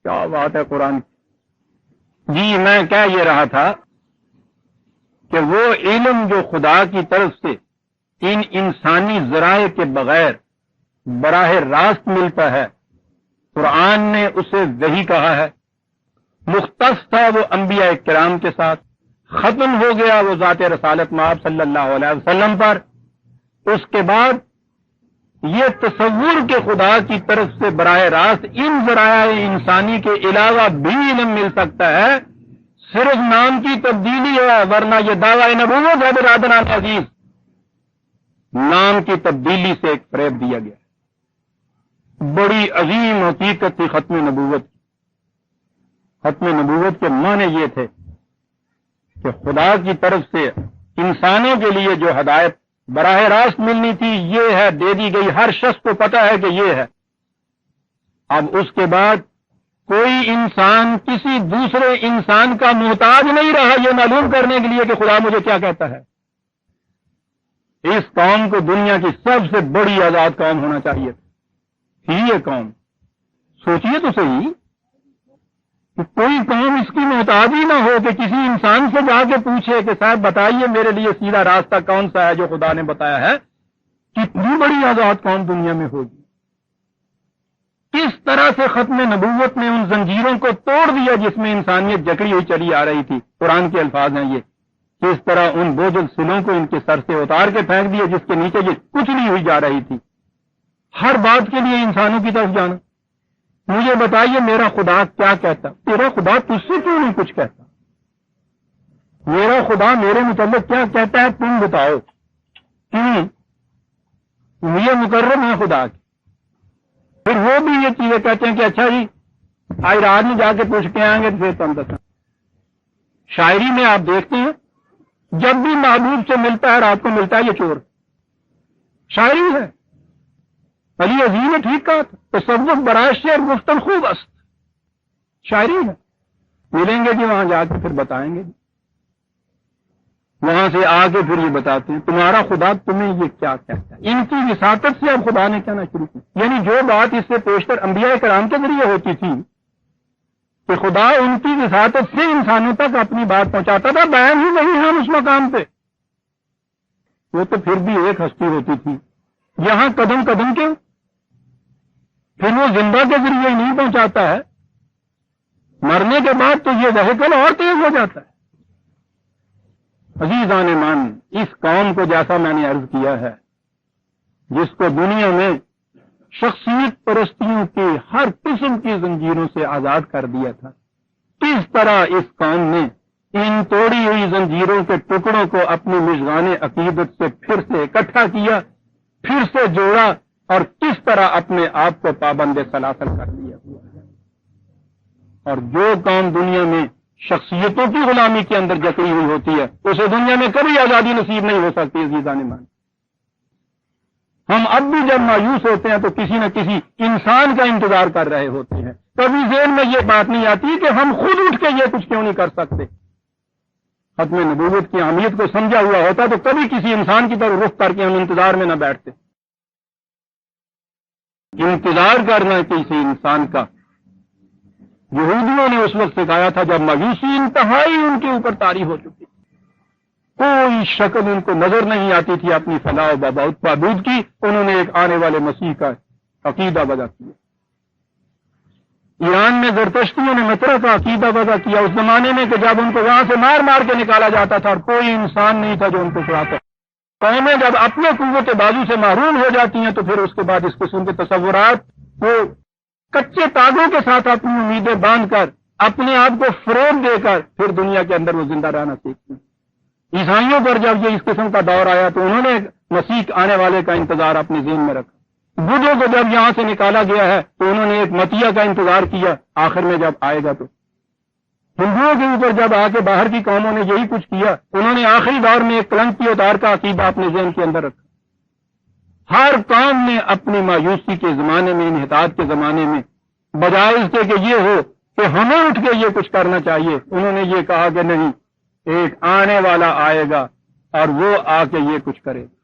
کیا بات ہے قرآن کی. جی میں کہہ یہ رہا تھا کہ وہ علم جو خدا کی طرف سے ان انسانی ذرائع کے بغیر براہ راست ملتا ہے، قرآن نے اسے وحی کہا ہے. مختص تھا وہ انبیاء کرام کے ساتھ، ختم ہو گیا وہ ذات رسالت مآب صلی اللہ علیہ وسلم پر. اس کے بعد یہ تصور کے خدا کی طرف سے براہ راست ان ذرائع انسانی کے علاوہ بھی علم مل سکتا ہے، صرف نام کی تبدیلی ہے، ورنہ یہ دعویٰ نبوت ہے برادران عزیز. نام کی تبدیلی سے ایک فریب دیا گیا. بڑی عظیم حقیقت تھی ختم نبوت. ختم نبوت کے معنی یہ تھے کہ خدا کی طرف سے انسانوں کے لیے جو ہدایت براہ راست ملنی تھی یہ ہے، دے دی گئی، ہر شخص کو پتا ہے کہ یہ ہے. اب اس کے بعد کوئی انسان کسی دوسرے انسان کا محتاج نہیں رہا یہ معلوم کرنے کے لیے کہ خدا مجھے کیا کہتا ہے. اس قوم کو دنیا کی سب سے بڑی آزاد قوم ہونا چاہیے تھی یہ قوم. سوچئے تو صحیح کہ کوئی قوم اس کی محتاج ہی نہ ہو کہ کسی انسان سے جا کے پوچھے کہ صاحب بتائیے میرے لیے سیدھا راستہ کون سا ہے جو خدا نے بتایا ہے. کتنی بڑی آزاد قوم دنیا میں ہوگی. کس طرح سے ختم نبوت نے ان زنجیروں کو توڑ دیا جس میں انسانیت جکڑی ہوئی چلی آ رہی تھی. قرآن کے الفاظ ہیں یہ. کس طرح ان بوجھل سلوں کو ان کے سر سے اتار کے پھینک دیا جس کے نیچے یہ کچلی ہوئی جا رہی تھی. ہر بات کے لیے انسانوں کی طرف جانا. مجھے بتائیے میرا خدا کیا کہتا؟ تیرا خدا تجھ سے کیوں نہیں کچھ کہتا؟ میرا خدا میرے متعلق کیا کہتا ہے تم بتاؤ. کیوں؟ یہ مقرر ہے خدا کی. پھر وہ بھی یہ چیزیں کہتے ہیں کہ اچھا جی آج رات میں جا کے پوچھ کے آئیں گے تو پھر تم بتا. شاعری میں آپ دیکھتے ہیں جب بھی محبوب سے ملتا ہے رات کو ملتا ہے یہ چور. شاعری ہے. علی عظیم نے ٹھیک کہا تھا تصوف برائے شعر گفتن خوب است. شاعری ہے. ملیں گے کہ وہاں جا کے پھر بتائیں گے. وہاں سے آ کے پھر یہ بتاتے ہیں تمہارا خدا تمہیں یہ کیا کہتا ہے. ان کی وساطت سے اب خدا نے کہنا شروع کیا. یعنی جو بات اس سے پیشتر انبیاء کرام کے ذریعے ہوتی تھی کہ خدا ان کی وساطت سے انسانوں تک اپنی بات پہنچاتا تھا، بیان ہی نہیں ہم اس مقام پہ. وہ تو پھر بھی ایک ہستی ہوتی تھی. یہاں قدم قدم کے پھر وہ زندہ کے ذریعے نہیں پہنچاتا ہے. مرنے کے بعد تو یہ وہیکل اور تیز ہو جاتا ہے. عزیزان مان، اس قوم کو جیسا میں نے عرض کیا ہے جس کو دنیا میں شخصیت پرستیوں کی ہر قسم کی زنجیروں سے آزاد کر دیا تھا، کس طرح اس قوم نے ان توڑی ہوئی زنجیروں کے ٹکڑوں کو اپنی مشغان عقیدت سے پھر سے اکٹھا کیا، پھر سے جوڑا، اور کس طرح اپنے آپ کو پابند سلاسل کر لیا ہوا ہے۔ اور جو قوم دنیا میں شخصیتوں کی غلامی کے اندر جکڑی ہوئی ہوتی ہے اسے دنیا میں کبھی آزادی نصیب نہیں ہو سکتی۔ عزیزان مان، ہم اب بھی جب مایوس ہوتے ہیں تو کسی نہ کسی انسان کا انتظار کر رہے ہوتے ہیں۔ کبھی ذہن میں یہ بات نہیں آتی کہ ہم خود اٹھ کے یہ کچھ کیوں نہیں کر سکتے۔ ختم نبوت کی اہمیت کو سمجھا ہوا ہوتا تو کبھی کسی انسان کی طرف رخ کر کے ہم انتظار میں نہ بیٹھتے۔ انتظار کرنا کسی انسان کا یہودیوں نے اس وقت سکھایا تھا جب مایوسی انتہائی ان کے اوپر طاری ہو چکی، کوئی شکل ان کو نظر نہیں آتی تھی اپنی فلاح و بہبود کی۔ انہوں نے ایک آنے والے مسیح کا عقیدہ وضع کیا۔ ایران میں زرتشتیوں نے مترا کا عقیدہ وضع کیا اس زمانے میں کہ جب ان کو وہاں سے مار مار کے نکالا جاتا تھا اور کوئی انسان نہیں تھا جو ان کو چھڑاتا۔ قومیں جب اپنے قوت بازو سے محروم ہو جاتی ہیں تو پھر اس کے بعد اس قسم کے تصورات کو کچے تاغوں کے ساتھ اپنی امیدیں باندھ کر اپنے آپ کو فریب دے کر پھر دنیا کے اندر وہ زندہ رہنا سیکھتی ہیں۔ عیسائیوں پر جب یہ اس قسم کا دور آیا تو انہوں نے مسیح آنے والے کا انتظار اپنے ذہن میں رکھا۔ بدھوں کو جب یہاں سے نکالا گیا ہے تو انہوں نے ایک متیا کا انتظار کیا، آخر میں جب آئے گا تو۔ ہندوؤں کے اوپر جب آ کے باہر کی قوموں نے یہی کچھ کیا، انہوں نے آخری دور میں ایک کلنکی اتار کا عقیدہ اپنے ذہن کے اندر رکھا۔ ہر قوم نے اپنی مایوسی کے زمانے میں، انحطاط کے زمانے میں، بجائے اس کے کہ یہ ہو کہ ہمیں اٹھ کے یہ کچھ کرنا چاہیے، انہوں نے یہ کہا کہ نہیں، ایک آنے والا آئے گا اور وہ آ کے یہ کچھ کرے گا۔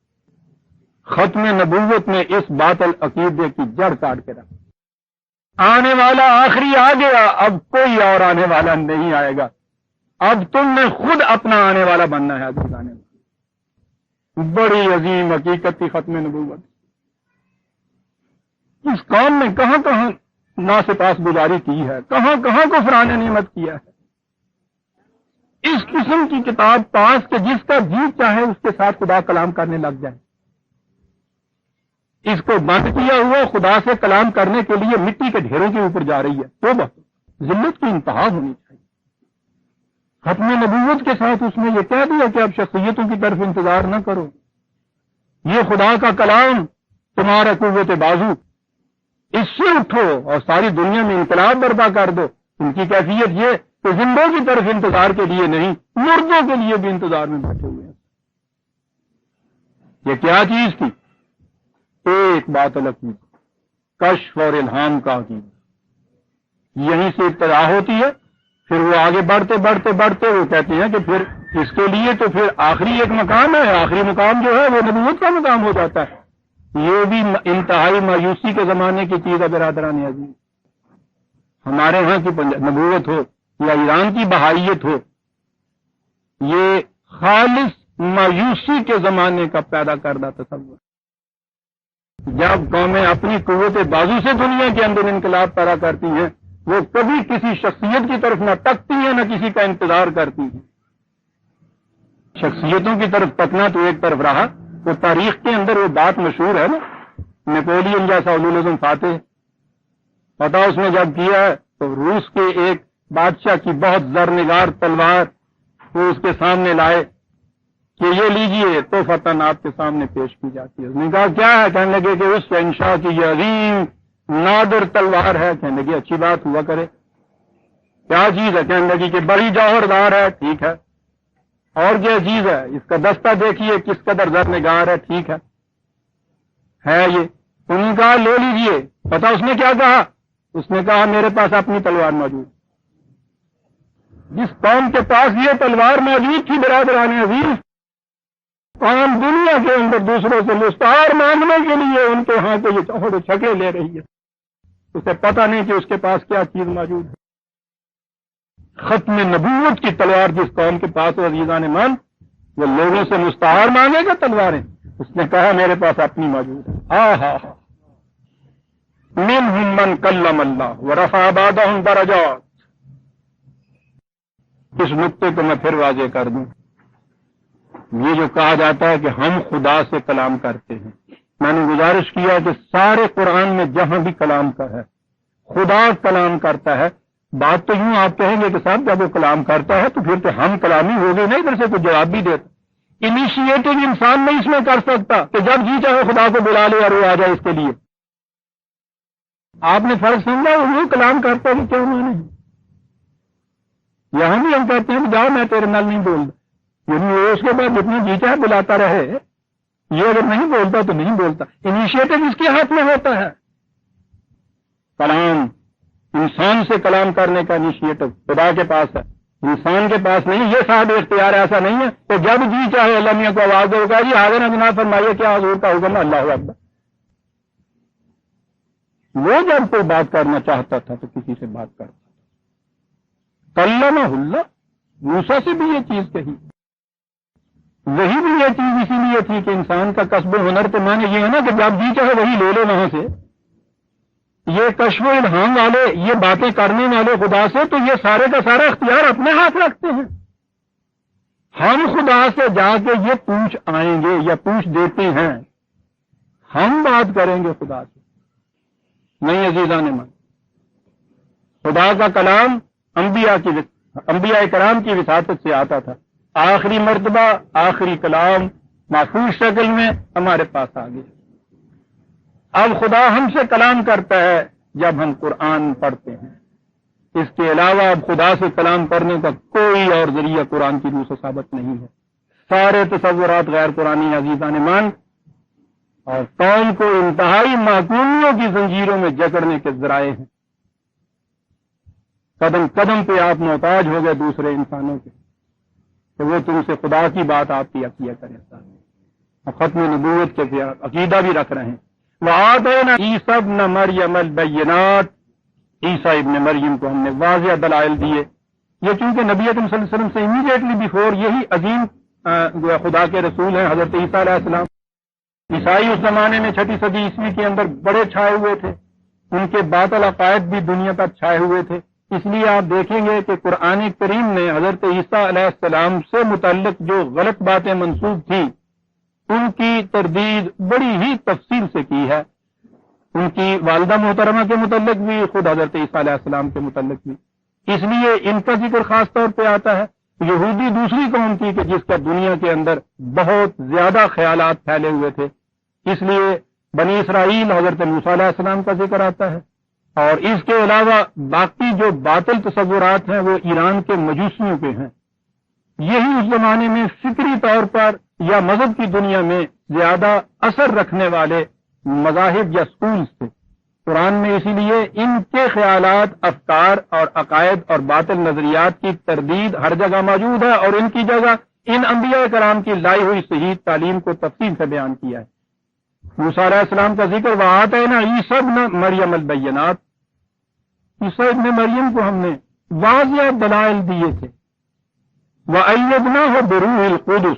ختم نبوت نے اس باطل عقیدے کی جڑ کاٹ کے رکھا۔ آنے والا آخری آ گیا، اب کوئی اور آنے والا نہیں آئے گا، اب تم نے خود اپنا آنے والا بننا ہے۔ عزیز آنے والا بڑی عظیم حقیقت تھی ختم نبوت۔ اس قوم نے کہاں کہاں ناسپاس گزاری کی ہے، کہاں کہاں کفران نعمت کیا ہے۔ اس قسم کی کتاب پاس کہ جس کا جی چاہے اس کے ساتھ خدا کلام کرنے لگ جائے۔ اس کو بند کیا ہوا خدا سے کلام کرنے کے لیے مٹی کے ڈھیروں کے اوپر جا رہی ہے۔ توبہ، ذلت کی انتہا ہونی چاہیے۔ ختم نبوت کے ساتھ اس نے یہ کہہ دیا کہ اب شخصیتوں کی طرف انتظار نہ کرو، یہ خدا کا کلام تمہارا قوت بازو، اس سے اٹھو اور ساری دنیا میں انقلاب برپا کر دو۔ ان کی کیفیت یہ کہ زندوں کی طرف انتظار کے لیے نہیں، مردوں کے لیے بھی انتظار میں بیٹھے ہوئے ہیں۔ یہ کیا چیز تھی؟ ایک بات الگ کی، کشف اور الہام کا عقیدہ۔ یہیں سے ابتدا ہوتی ہے، پھر وہ آگے بڑھتے بڑھتے بڑھتے وہ کہتے ہیں کہ پھر اس کے لیے تو پھر آخری ایک مقام ہے، آخری مقام جو ہے وہ نبوت کا مقام ہو جاتا ہے۔ یہ بھی انتہائی مایوسی کے زمانے کی چیز ہے برادران عزیز۔ ہمارے ہاں کی نبوت ہو یا ایران کی بہائیت ہو، یہ خالص مایوسی کے زمانے کا پیدا کردہ تصور۔ جب قومیں اپنی قوت بازو سے دنیا کے اندر انقلاب پیدا کرتی ہیں، وہ کبھی کسی شخصیت کی طرف نہ تکتی ہیں نہ کسی کا انتظار کرتی ہیں۔ شخصیتوں کی طرف تکنا تو ایک طرف رہا، وہ تاریخ کے اندر وہ بات مشہور ہے نا، نیپولین جیسا علول اعظم فاتح، پتا اس نے جب کیا ہے تو روس کے ایک بادشاہ کی بہت زرنگار تلوار وہ اس کے سامنے لائے کہ یہ لیجئے تو فتن آپ کے سامنے پیش کی جاتی ہے۔ اس نے کہا کیا ہے؟ کہنے لگے کہ اس شہنشاہ کی یہ عظیم نادر تلوار ہے۔ کہنے لگے اچھی بات ہوا کرے، کیا چیز ہے؟ کہنے لگی کہ بڑی جوہردار ہے۔ ٹھیک ہے، اور کیا چیز ہے؟ اس کا دستہ دیکھیے کس قدر زرنگار ہے۔ ٹھیک ہے یہ۔ انہوں نے کہا لے لیجئے۔ پتا اس نے کیا کہا؟ اس نے کہا میرے پاس اپنی تلوار موجود۔ جس قوم کے پاس یہ تلوار موجود تھی برادران عزیز، قوم دنیا کے اندر دوسروں سے مستعار مانگنے کے لیے ان کے ہاں کے یہ چوڑے چھکے لے رہی ہے، اسے پتہ نہیں کہ اس کے پاس کیا چیز موجود ہے۔ ختم نبوت کی تلوار جس قوم کے پاس ہو عزیزان مان، وہ لوگوں سے مستعار مانگے گا تلواریں؟ اس نے کہا میرے پاس اپنی موجود ہے۔ منہم من کلم اللہ ورفع بعضهم درجات۔ اس نقطے کو میں پھر واضح کر دوں، یہ جو کہا جاتا ہے کہ ہم خدا سے کلام کرتے ہیں، میں نے گزارش کیا کہ سارے قرآن میں جہاں بھی کلام کا ہے، خدا کلام کرتا ہے، بات تو یوں آپ کہیں گے کہ صاحب جب وہ کلام کرتا ہے تو پھر تو ہم کلامی ہو گئے نا، ادھر سے تو جواب بھی دیتا۔ انیشیٹنگ انسان نہیں اس میں کر سکتا کہ جب جی چاہے خدا کو بلا لے اور وہ آ جائے اس کے لیے. آپ نے فرق سمجھا وہ کلام کرتا ہے کہ کیا مانے. یہاں بھی ہم کہتے ہیں کہ جاؤ میں تیرے نال نہیں بولتا، یعنی وہ اس کے بعد جتنا جی چاہے بلاتا رہے، یہ اگر نہیں بولتا تو نہیں بولتا. انیشیٹو اس کے ہاتھ میں ہوتا ہے. کلام انسان سے کلام کرنے کا انیشیٹو خدا کے پاس ہے، انسان کے پاس نہیں. یہ صاحب اختیار ایسا نہیں ہے کہ جب جی چاہے اللہ میاں کو آواز دے گا جی حاضر ہیں جناب فرمائیے کیا حضور کا حکم. اللہ اکبر. وہ جب کوئی بات کرنا چاہتا تھا تو کسی سے بات کرتا تھا. کلمہ اللہ، موسیٰ سے بھی یہ چیز کہی. وہی بھی یہ چیز اسی لیے تھی کہ انسان کا کسب و ہنر تو مانے یہ ہے نا کہ جب جی چاہے وہی لے لے وہاں سے. یہ کشف و الہام والے، یہ باتیں کرنے والے خدا سے، تو یہ سارے کا سارا اختیار اپنے ہاتھ رکھتے ہیں. ہم خدا سے جا کے یہ پوچھ آئیں گے یا پوچھ دیتے ہیں، ہم بات کریں گے خدا سے نہیں. عزیزان من، خدا کا کلام انبیاء کرام کی وساطت سے آتا تھا. آخری مرتبہ آخری کلام محفوظ شکل میں ہمارے پاس آ گیا. اب خدا ہم سے کلام کرتا ہے جب ہم قرآن پڑھتے ہیں. اس کے علاوہ اب خدا سے کلام کرنے کا کوئی اور ذریعہ قرآن کی روح سے ثابت نہیں ہے. سارے تصورات غیر قرآنی عزیزان مان اور قوم کو انتہائی معقولیوں کی زنجیروں میں جکڑنے کے ذرائع ہیں. قدم قدم پہ آپ محتاج ہو گئے دوسرے انسانوں کے کہ وہ تم سے خدا کی بات آپ کیا کریں. اور ختم نبوت کے عقیدہ بھی رکھ رہے ہیں. وَآتَيْنَا عِيسَىٰ ابْنَ مَرْيَمَ الْبَيِّنَاتِ، عیسیٰ ابن مریم کو ہم نے واضح دلائل دیے. یہ چونکہ نبی اکرم صلی اللہ علیہ وسلم سے امیڈیٹلی بیفور یہی عظیم خدا کے رسول ہیں حضرت عیسیٰ علیہ السلام. عیسائی اس زمانے میں 6 صدی عیسوی کے اندر بڑے چھائے ہوئے تھے. ان کے باطل عقائد بھی دنیا پر چھائے ہوئے تھے. اس لیے آپ دیکھیں گے کہ قرآن کریم نے حضرت عیسیٰ علیہ السلام سے متعلق جو غلط باتیں منسوب تھیں ان کی تردید بڑی ہی تفصیل سے کی ہے. ان کی والدہ محترمہ کے متعلق بھی، خود حضرت عیسیٰ علیہ السلام کے متعلق بھی. اس لیے ان کا ذکر خاص طور پہ آتا ہے. یہودی دوسری قوم تھی کہ جس کا دنیا کے اندر بہت زیادہ خیالات پھیلے ہوئے تھے. اس لیے بنی اسرائیل حضرت موسیٰ علیہ السلام کا ذکر آتا ہے. اور اس کے علاوہ باقی جو باطل تصورات ہیں وہ ایران کے مجوسیوں کے ہیں. یہی اس زمانے میں فکری طور پر یا مذہب کی دنیا میں زیادہ اثر رکھنے والے مذاہب یا سکولز تھے. قرآن میں اسی لیے ان کے خیالات، افکار اور عقائد اور باطل نظریات کی تردید ہر جگہ موجود ہے، اور ان کی جگہ ان انبیاء کرام کی لائی ہوئی صحیح تعلیم کو تفصیل سے بیان کیا ہے. موسیٰ علیہ السلام کا ذکر وَآتَيْنَا عِيسَىٰ ابْنَ مَرْيَمَ الْبَيِّنَاتِ، عیسیٰ ابن مریم کو ہم نے واضح دلائل دیے تھے. وَأَيَّدْنَاهُ بِرُوحِ الْقُدُسِ،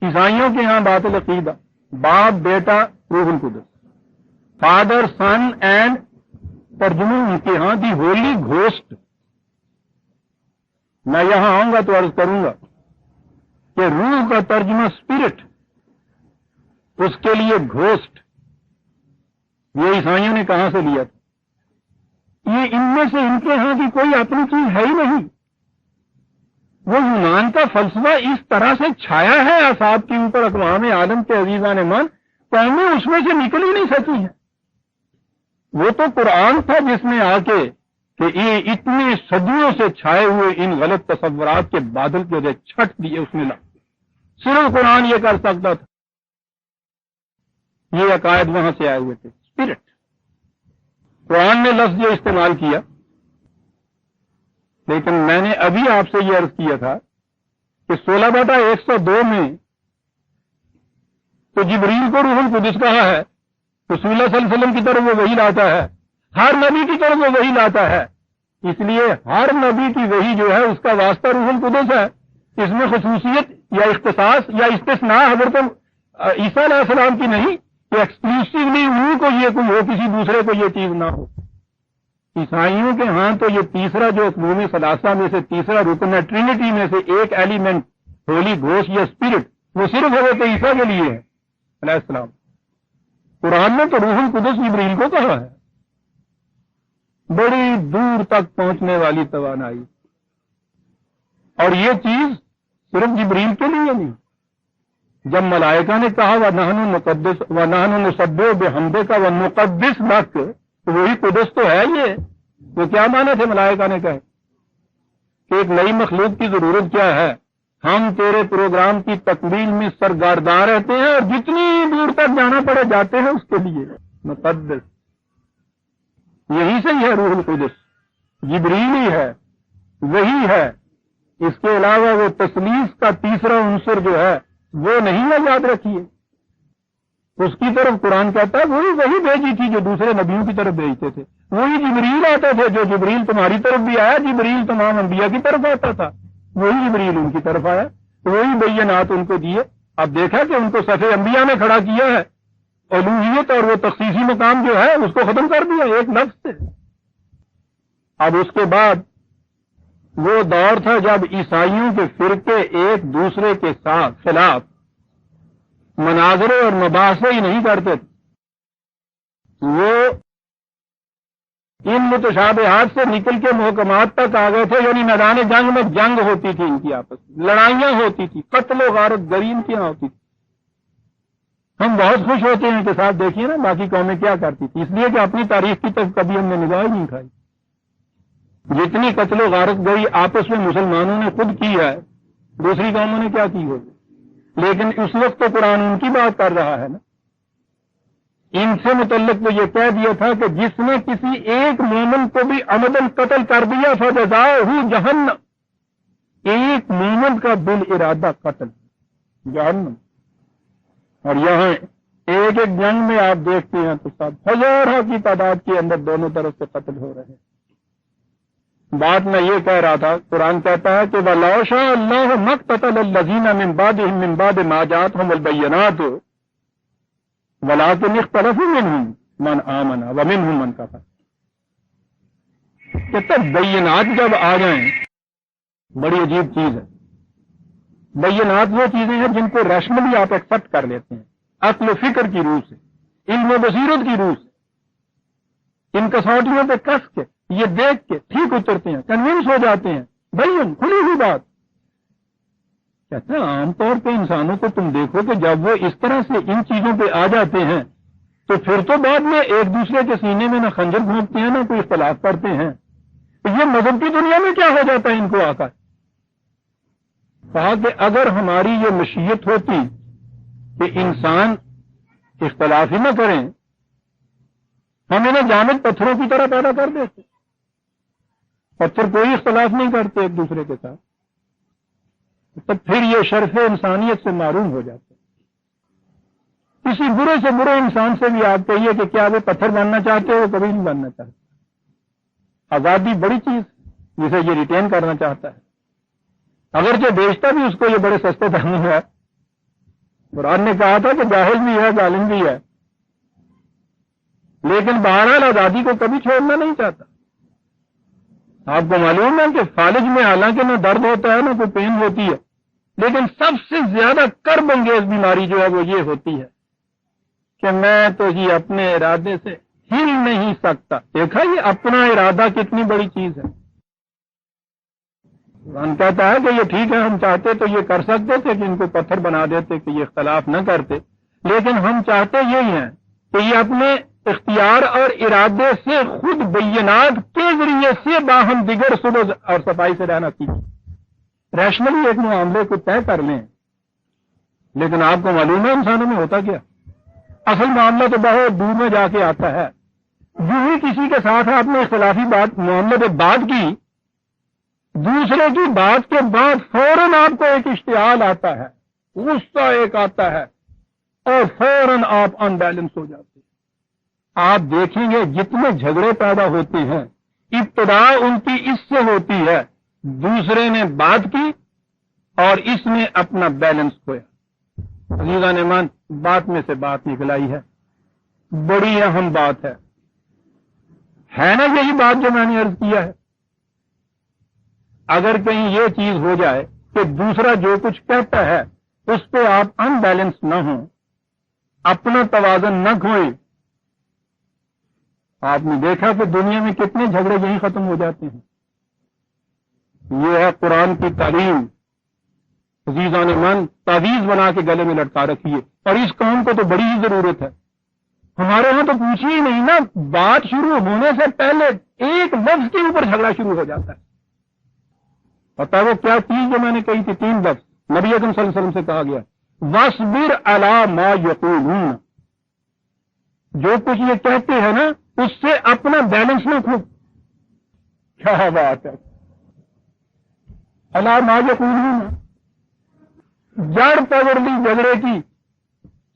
عیسائیوں کے ہاں باطل عقیدہ باپ بیٹا روح القدس، فادر سن اینڈ ترجمہ ان کے ہاں دی ہولی گھوسٹ. میں یہاں آؤں گا تو عرض کروں گا کہ روح کا ترجمہ اسپرٹ، اس کے لیے گھوسٹ یہ عیسائیوں نے کہاں سے لیا تھا؟ یہ ان میں سے ان کے ہاں کی کوئی اپنی چیز ہے ہی نہیں. وہ یونان کا فلسفہ اس طرح سے چھایا ہے اعصاب کے اوپر اقوام عالم کے عزیزان مان، قومیں اس میں سے نکل ہی نہیں سکی ہیں. وہ تو قرآن تھا جس میں آ کے کہ یہ اتنے صدیوں سے چھائے ہوئے ان غلط تصورات کے بادل کے چھٹ دیے اس نے لا. صرف قرآن یہ کر سکتا تھا. یہ عقائد وہاں سے آئے ہوئے تھے. اسپرٹ، قرآن نے لفظ جو استعمال کیا، لیکن میں نے ابھی آپ سے یہ عرض کیا تھا کہ 16/102 میں تو جبریل کو روح القدس کہا ہے. رسول اللہ صلی اللہ علیہ وسلم کی طرف وہ وحی لاتا ہے، ہر نبی کی طرف وہ وحی لاتا ہے. اس لیے ہر نبی کی وحی جو ہے اس کا واسطہ روح القدس ہے. اس میں خصوصیت یا اختصاص یا استثناء حضرت عیسیٰ علیہ السلام کی نہیں کہ ایکسکلوسیولی انہیں کو یہ کوئی ہو، کسی دوسرے کو یہ چیز نہ ہو. عیسائیوں کے ہاں تو یہ تیسرا جو اقلوم ثلاثہ میں سے تیسرا رکن ہے، ٹرینٹی میں سے ایک ایلیمنٹ ہولی گھوسٹ یا اسپرٹ، وہ صرف حضرت عیسیٰ کے لیے ہے علیہ السلام. قرآن نے تو روح القدس جبریل کو کہا ہے. بڑی دور تک پہنچنے والی توانائی، اور یہ چیز صرف جبریل کے لیے نہیں. جب ملائکہ نے کہا وَنَحْنُ نُسَبِّحُ بِحَمْدِكَ وَنُقَدِّسُ لَكَ، تو وہی قدس تو ہے. یہ وہ کیا معنی تھے ملائکہ نے کہے کہ ایک نئی مخلوق کی ضرورت کیا ہے، ہم تیرے پروگرام کی تکمیل میں سرگرداں رہتے ہیں اور جتنی دور تک جانا پڑے جاتے ہیں اس کے لیے. مقدس یہی سے ہی ہے روح القدس، جبریل ہی ہے، وہی ہے. اس کے علاوہ وہ تثلیث کا تیسرا عنصر جو ہے وہ نہیں ہے، یاد رکھیے. اس کی طرف قرآن کہتا ہے وہی بھیجی تھی جو دوسرے نبیوں کی طرف بھیجتے تھے. وہی جبریل آتے تھے، جو جبریل تمہاری طرف بھی آیا، جبریل تمام انبیاء کی طرف آتا تھا، وہی جبریل ان کی طرف آیا، وہی بینات ان کو دیے. اب دیکھا کہ ان کو صفِ انبیاء میں کھڑا کیا ہے، الوہیت اور وہ تخصیصی مقام جو ہے اس کو ختم کر دیا ایک لفظ سے. اب اس کے بعد وہ دور تھا جب عیسائیوں کے فرقے ایک دوسرے کے ساتھ خلاف مناظرے اور مباحثے ہی نہیں کرتے تھے. وہ ان متشابہات سے نکل کے محکمات تک آ گئے تھے، یعنی میدان جنگ میں جنگ ہوتی تھی، ان کی آپس میں لڑائیاں ہوتی تھی، قتل و غارت گری ان کی یہاں ہوتی تھی. ہم بہت خوش ہوتے ہیں کہ صاحب دیکھیے نا باقی قومیں کیا کرتی تھی، اس لیے کہ اپنی تاریخ کی طرف کبھی ہم نے نگاہ ہی نہیں کھائی. جتنی قتل و غارت گری آپس میں مسلمانوں نے خود کی ہے، دوسری قوموں نے کیا کی ہوگی. لیکن اس وقت تو قرآن ان کی بات کر رہا ہے نا. ان سے متعلق تو یہ کہہ دیا تھا کہ جس نے کسی ایک مومن کو بھی عمدن قتل کر دیا فجزاؤہ جہنم، ایک مومن کا بالارادہ قتل جہنم. اور یہاں ایک ایک جنگ میں آپ دیکھتے ہیں تو سب ہزاروں کی تعداد کے اندر دونوں طرف سے قتل ہو رہے ہیں. بات میں یہ کہہ رہا تھا، قرآن کہتا ہے کہ وَلَوْ شَاءَ اللَّهُ مَا اقْتَتَلَ الَّذِينَ مِن بَعْدِهِم مِّن بَعْدِ مَا جَاءَتْهُمُ الْبَيِّنَاتُ وَلَٰكِنِ اخْتَلَفُوا مِنْهُم مَّنْ آمَنَ وَمِنْهُم مَّنْ كَفَرَ. کہتے بینات جب آ جائیں بڑی عجیب چیز ہے. بینات وہ چیزیں ہیں جن کو ریشنلی آپ ایکسپٹ کر لیتے ہیں، عقل و فکر کی روح سے، علم و بصیرت کی روح سے، ان کسوٹیوں پہ کس کے یہ دیکھ کے ٹھیک اترتے ہیں، کنونس ہو جاتے ہیں. بین کھلی ہوئی بات. کہتے ہیں عام طور پہ انسانوں کو تم دیکھو کہ جب وہ اس طرح سے ان چیزوں پہ آ جاتے ہیں تو پھر تو بعد میں ایک دوسرے کے سینے میں نہ خنجر گھونپتے ہیں نہ کوئی اختلاف کرتے ہیں. تو یہ مذہب کی دنیا میں کیا ہو جاتا ہے ان کو آ کر. کہا کہ اگر ہماری یہ مشیت ہوتی کہ انسان اختلاف ہی نہ کریں، ہم انہیں جامد پتھروں کی طرح پیدا کر دیتے. پتھر کوئی اختلاف نہیں کرتے ایک دوسرے کے ساتھ، تب پھر یہ شرف انسانیت سے معروم ہو جاتے. کسی برے سے برے انسان سے بھی آپ کہیے کہ کیا وہ پتھر بننا چاہتے ہو، وہ کبھی نہیں بننا چاہتے. آزادی بڑی چیز جسے یہ ریٹین کرنا چاہتا ہے، اگرچہ بیچتا بھی اس کو یہ بڑے سستے دام میں ہے. قرآن نے کہا تھا کہ جاہل بھی ہے ظالم بھی ہے، لیکن بہرحال آزادی کو کبھی چھوڑنا نہیں چاہتا. آپ کو معلوم ہے کہ فالج میں حالانکہ نہ درد ہوتا ہے نہ کوئی پین ہوتی ہے، لیکن سب سے زیادہ کرب انگیز بیماری جو ہے وہ یہ ہوتی ہے کہ میں تو یہ اپنے ارادے سے ہل نہیں سکتا. دیکھا یہ اپنا ارادہ کتنی بڑی چیز ہے. قرآن کہتا ہے کہ یہ ٹھیک ہے، ہم چاہتے تو یہ کر سکتے تھے کہ ان کو پتھر بنا دیتے کہ یہ اختلاف نہ کرتے، لیکن ہم چاہتے یہی ہیں کہ یہ اپنے اختیار اور ارادے سے خود بینات کے ذریعے سے باہم دیگر صلح اور صفائی سے رہنا سیکھیں. ریشنلی ایک معاملے کو طے کر لیں، لیکن آپ کو معلوم ہے انسانوں میں ہوتا کیا؟ اصل معاملہ تو بہت دور میں جا کے آتا ہے. جو ہی کسی کے ساتھ آپ نے اختلافی بات معاملے پہ بات کی، دوسرے کی بات کے بعد فوراً آپ کو ایک اشتعال آتا ہے، غصہ ایک آتا ہے، اور فوراً آپ ان بیلنس ہو جاتے ہیں. آپ دیکھیں گے جتنے جھگڑے پیدا ہوتے ہیں ابتدا ان کی اس سے ہوتی ہے، دوسرے نے بات کی اور اس نے اپنا بیلنس کھویا. عزیزان ایمان، بات میں سے بات نکل آئی ہے، بڑی اہم بات ہے نا یہی بات جو میں نے عرض کیا ہے. اگر کہیں یہ چیز ہو جائے کہ دوسرا جو کچھ کہتا ہے اس پہ آپ ان بیلنس نہ ہوں، اپنا توازن نہ کھوئیں، آپ نے دیکھا کہ دنیا میں کتنے جھگڑے یہی ختم ہو جاتے ہیں. یہ ہے قرآن کی تعلیم عزیزان من تعویذ بنا کے گلے میں لٹکا رکھی ہے، اور اس کام کو تو بڑی ہی ضرورت ہے۔ ہمارے ہاں تو پوچھیے ہی نہیں نا، بات شروع ہونے سے پہلے ایک لفظ کے اوپر جھگڑا شروع ہو جاتا ہے۔ پتا وہ کیا چیز جو میں نے کہی تھی، 3 لفظ نبی اکرم صلی اللہ علیہ وسلم سے کہا گیا، وَاصْبِرْ عَلَىٰ مَا يَقُولُونَ، جو کچھ یہ کہتے ہیں نا اس سے اپنا بیلنس نہ کھو۔ کیا بات ہے، عَلَىٰ مَا يَقُولُونَ، جڑ پکڑ لی جھگڑے کی،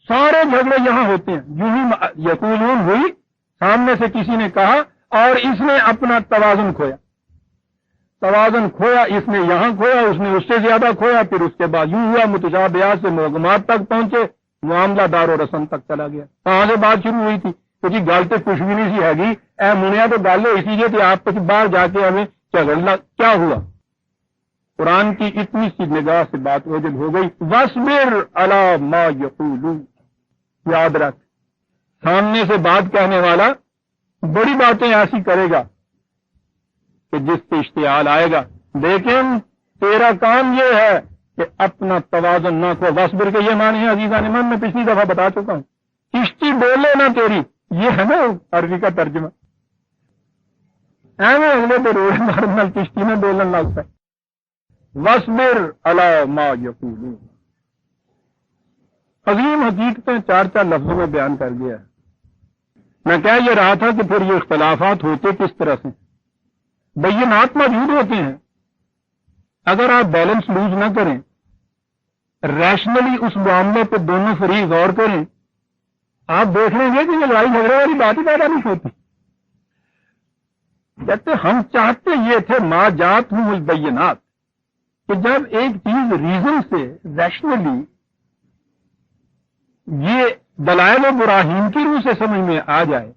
سارے جھگڑے یہاں ہوتے ہیں۔ یوں ہی یقولون ہوئی، سامنے سے کسی نے کہا اور اس نے اپنا توازن کھویا، توازن کھویا، اس نے یہاں کھویا، اس نے اس سے زیادہ کھویا، پھر اس کے بعد یوں ہوا متشابہات سے محکمات تک پہنچے، معاملہ دار و رسم تک چلا گیا۔ کہاں سے بات شروع ہوئی تھی؟ تو جی گل تو کچھ بھی نہیں سی ہے گی، اے منیا تو گل اسی لیے تھی آپ کچھ باہر جا کے ہمیں جھگڑنا کیا ہوا؟ قرآن کی اتنی سی نگاہ سے بات وجد ہو گئی، وَاصْبِرْ عَلَىٰ مَا يَقُولُونَ۔ یاد رکھ، سامنے سے بات کہنے والا بڑی باتیں ایسی کرے گا کہ جس پہ اشتعال آئے گا، لیکن تیرا کام یہ ہے کہ اپنا توازن نہ کھو۔ وَاصْبِرْ کے یہ معنی ہے عزیزان من، میں پچھلی دفعہ بتا چکا ہوں، کشتی ڈولے نہ تیری، یہ ہے نا عربی کا ترجمہ۔ اگلے تو روڈ مارنا کشتی میں ڈولن لگتا ہے۔ وَاصْبِرْ عَلَىٰ مَا يَقُولُونَ، عظیم حقیقتیں 4 لفظوں میں بیان کر گیا ہے۔ میں کہہ یہ رہا تھا کہ پھر یہ اختلافات ہوتے کس طرح سے؟ بینات موجود ہوتے ہیں، اگر آپ بیلنس لوز نہ کریں، ریشنلی اس معاملے پہ دونوں فریق غور کریں، آپ دیکھ لیں گے کہ یہ لڑائی جھگڑے والی بات ہی پیدا نہیں ہوتی۔ کہتے ہم چاہتے یہ تھے ما جات ہوں البینات، کہ جب ایک چیز ریزن سے ریشنلی یہ دلائل و براہین کی روح سے سمجھ میں آ جائے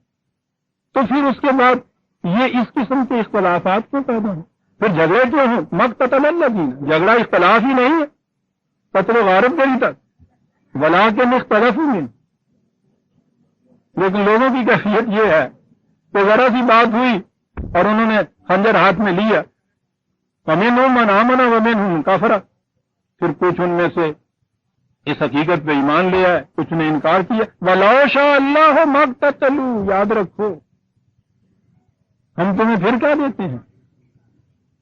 تو پھر اس کے بعد یہ اس قسم کے اختلافات کیوں پیدا ہوں؟ پھر جھگڑے کیوں ہوں؟ مقتتل الذین، جھگڑا اختلاف ہی نہیں ہے، قتل و غارت گری تک، ولیکن اختلفوا منہ۔ لیکن لوگوں کی کیفیت یہ ہے کہ ذرا سی بات ہوئی اور انہوں نے خنجر ہاتھ میں لیا، فَمِنْهُم مَّنْ آمَنَ وَمِنْهُم مَّن كَفَرَ، پھر کچھ ان میں سے اس حقیقت پہ ایمان لے آئے، کچھ نے انکار کیا۔ وَلَوْ شَاءَ اللَّهُ مَا اقْتَتَلُوا، یاد رکھو ہم تمہیں پھر کیا دیتے ہیں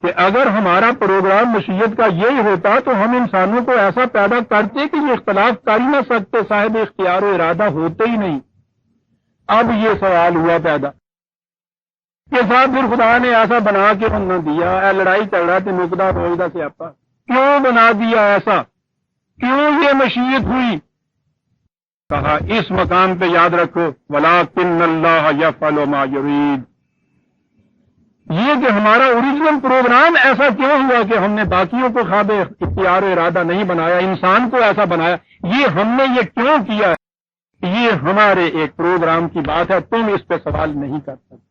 کہ اگر ہمارا پروگرام مشیت کا یہی ہوتا تو ہم انسانوں کو ایسا پیدا کرتے کہ یہ اختلاف کر ہی نہ سکتے، صاحب اختیار و ارادہ ہوتے ہی نہیں۔ اب یہ سوال ہوا پیدا کہ صاحب پھر خدا نے ایسا بنا کے نہ دیا، اے لڑائی چل رہا تھے نقدہ روزدہ سے آپا، کیوں بنا دیا ایسا، کیوں یہ مشیت ہوئی؟ کہا اس مقام پہ یاد رکھو وَلَٰكِنَّ اللَّهَ يَفْعَلُ مَا يُرِيدُ، یہ کہ ہمارا اوریجنل پروگرام ایسا کیوں ہوا کہ ہم نے باقیوں کو خواب اختیار و ارادہ نہیں بنایا، انسان کو ایسا بنایا، یہ ہم نے یہ کیوں کیا ہے؟ یہ ہمارے ایک پروگرام کی بات ہے، تم اس پہ سوال نہیں کر سکتے۔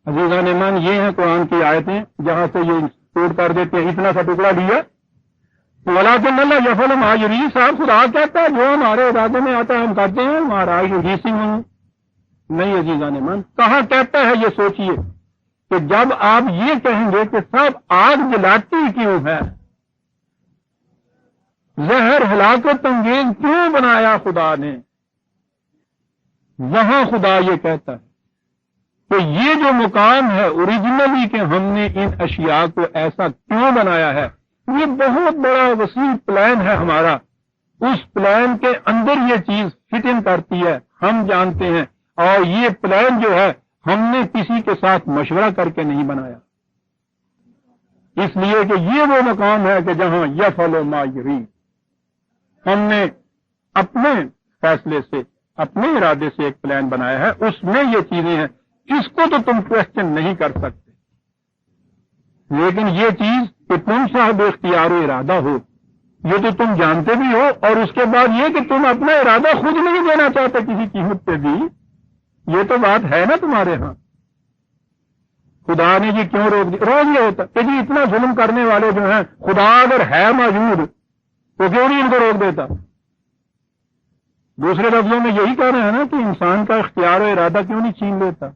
عزیزان من، یہ ہیں قرآن کی آیتیں جہاں سے یہ کوٹ کر دیتے ہیں، اتنا سا ٹکڑا لیا، وَلَٰكِنَّ اللَّهَ يَفْعَلُ مَا يُرِيدُ، صاحب خدا کہتا ہے جو ہمارے ارادے میں آتا ہے ہم کرتے ہیں، ہمارا نہیں عزیزان من، کہاں کہتا ہے یہ سوچئے کہ جب آپ یہ کہیں گے کہ سب آگ جلاتی کیوں ہے، زہر ہلاکت انگیز کیوں بنایا خدا نے، وہاں خدا یہ کہتا ہے کہ یہ جو مقام ہے اوریجنلی کہ ہم نے ان اشیاء کو ایسا کیوں بنایا ہے، یہ بہت بڑا وسیع پلان ہے ہمارا، اس پلان کے اندر یہ چیز فٹ ان کرتی ہے، ہم جانتے ہیں، اور یہ پلان جو ہے ہم نے کسی کے ساتھ مشورہ کر کے نہیں بنایا، اس لیے کہ یہ وہ مقام ہے کہ جہاں یفعل ما یرید، ہم نے اپنے فیصلے سے اپنے ارادے سے ایک پلان بنایا ہے، اس میں یہ چیزیں ہیں، اس کو تو تم کوشچن نہیں کر سکتے، لیکن یہ چیز کہ تم صاحب اختیار و ارادہ ہو یہ تو تم جانتے بھی ہو، اور اس کے بعد یہ کہ تم اپنا ارادہ خود نہیں دینا چاہتے کسی قیمت پہ بھی، یہ تو بات ہے نا تمہارے ہاں۔ خدا نے جی کیوں روک دیا؟ روز یہ ہوتا کہ جی اتنا ظلم کرنے والے جو ہیں، خدا اگر ہے موجود تو کیوں نہیں ان کو روک دیتا؟ دوسرے لفظوں میں یہی کہہ رہے ہیں نا کہ انسان کا اختیار و ارادہ کیوں نہیں چھین لیتا؟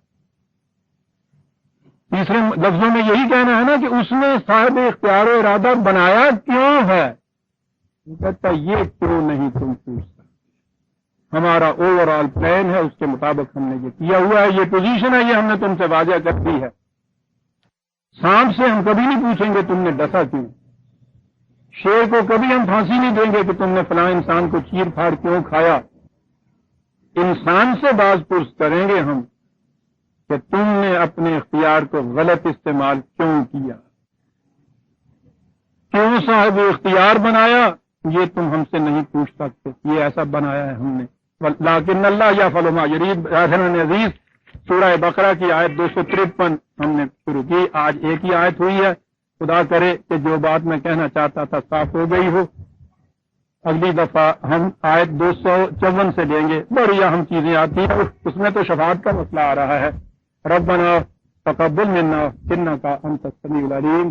تیسرے لفظوں میں یہی کہنا ہے نا کہ اس نے صاحب اختیار و ارادہ بنایا کیوں ہے؟ وہ کہتا ہے یہ کیوں نہیں تم پوچھتا، ہمارا اوور آل پلان ہے، اس کے مطابق ہم نے یہ کیا ہوا ہے، یہ پوزیشن ہے، یہ ہم نے تم سے واضح کر دی ہے۔ سانپ سے ہم کبھی نہیں پوچھیں گے تم نے ڈسا کیوں، شیر کو کبھی ہم پھانسی نہیں دیں گے کہ تم نے فلاں انسان کو چیر پھاڑ کیوں کھایا۔ انسان سے باز پرس کریں گے ہم کہ تم نے اپنے اختیار کو غلط استعمال کیوں کیا، کیوں صاحب اختیار بنایا، یہ تم ہم سے نہیں پوچھ سکتے، یہ ایسا بنایا ہے ہم نے۔ لیکن اللہ یفعل ما یرید۔ برادران عزیز، سورہ بقرہ کی آیت 253 ہم نے شروع کی، آج ایک ہی آیت ہوئی ہے۔ خدا کرے کہ جو بات میں کہنا چاہتا تھا صاف ہو گئی ہو۔ اگلی دفعہ ہم آیت 254 سے لیں گے، بڑی اہم چیزیں آتی ہیں، اس میں تو شفاعت کا مسئلہ آ رہا ہے۔ ربنا تقبل منا انک انت السمیع العلیم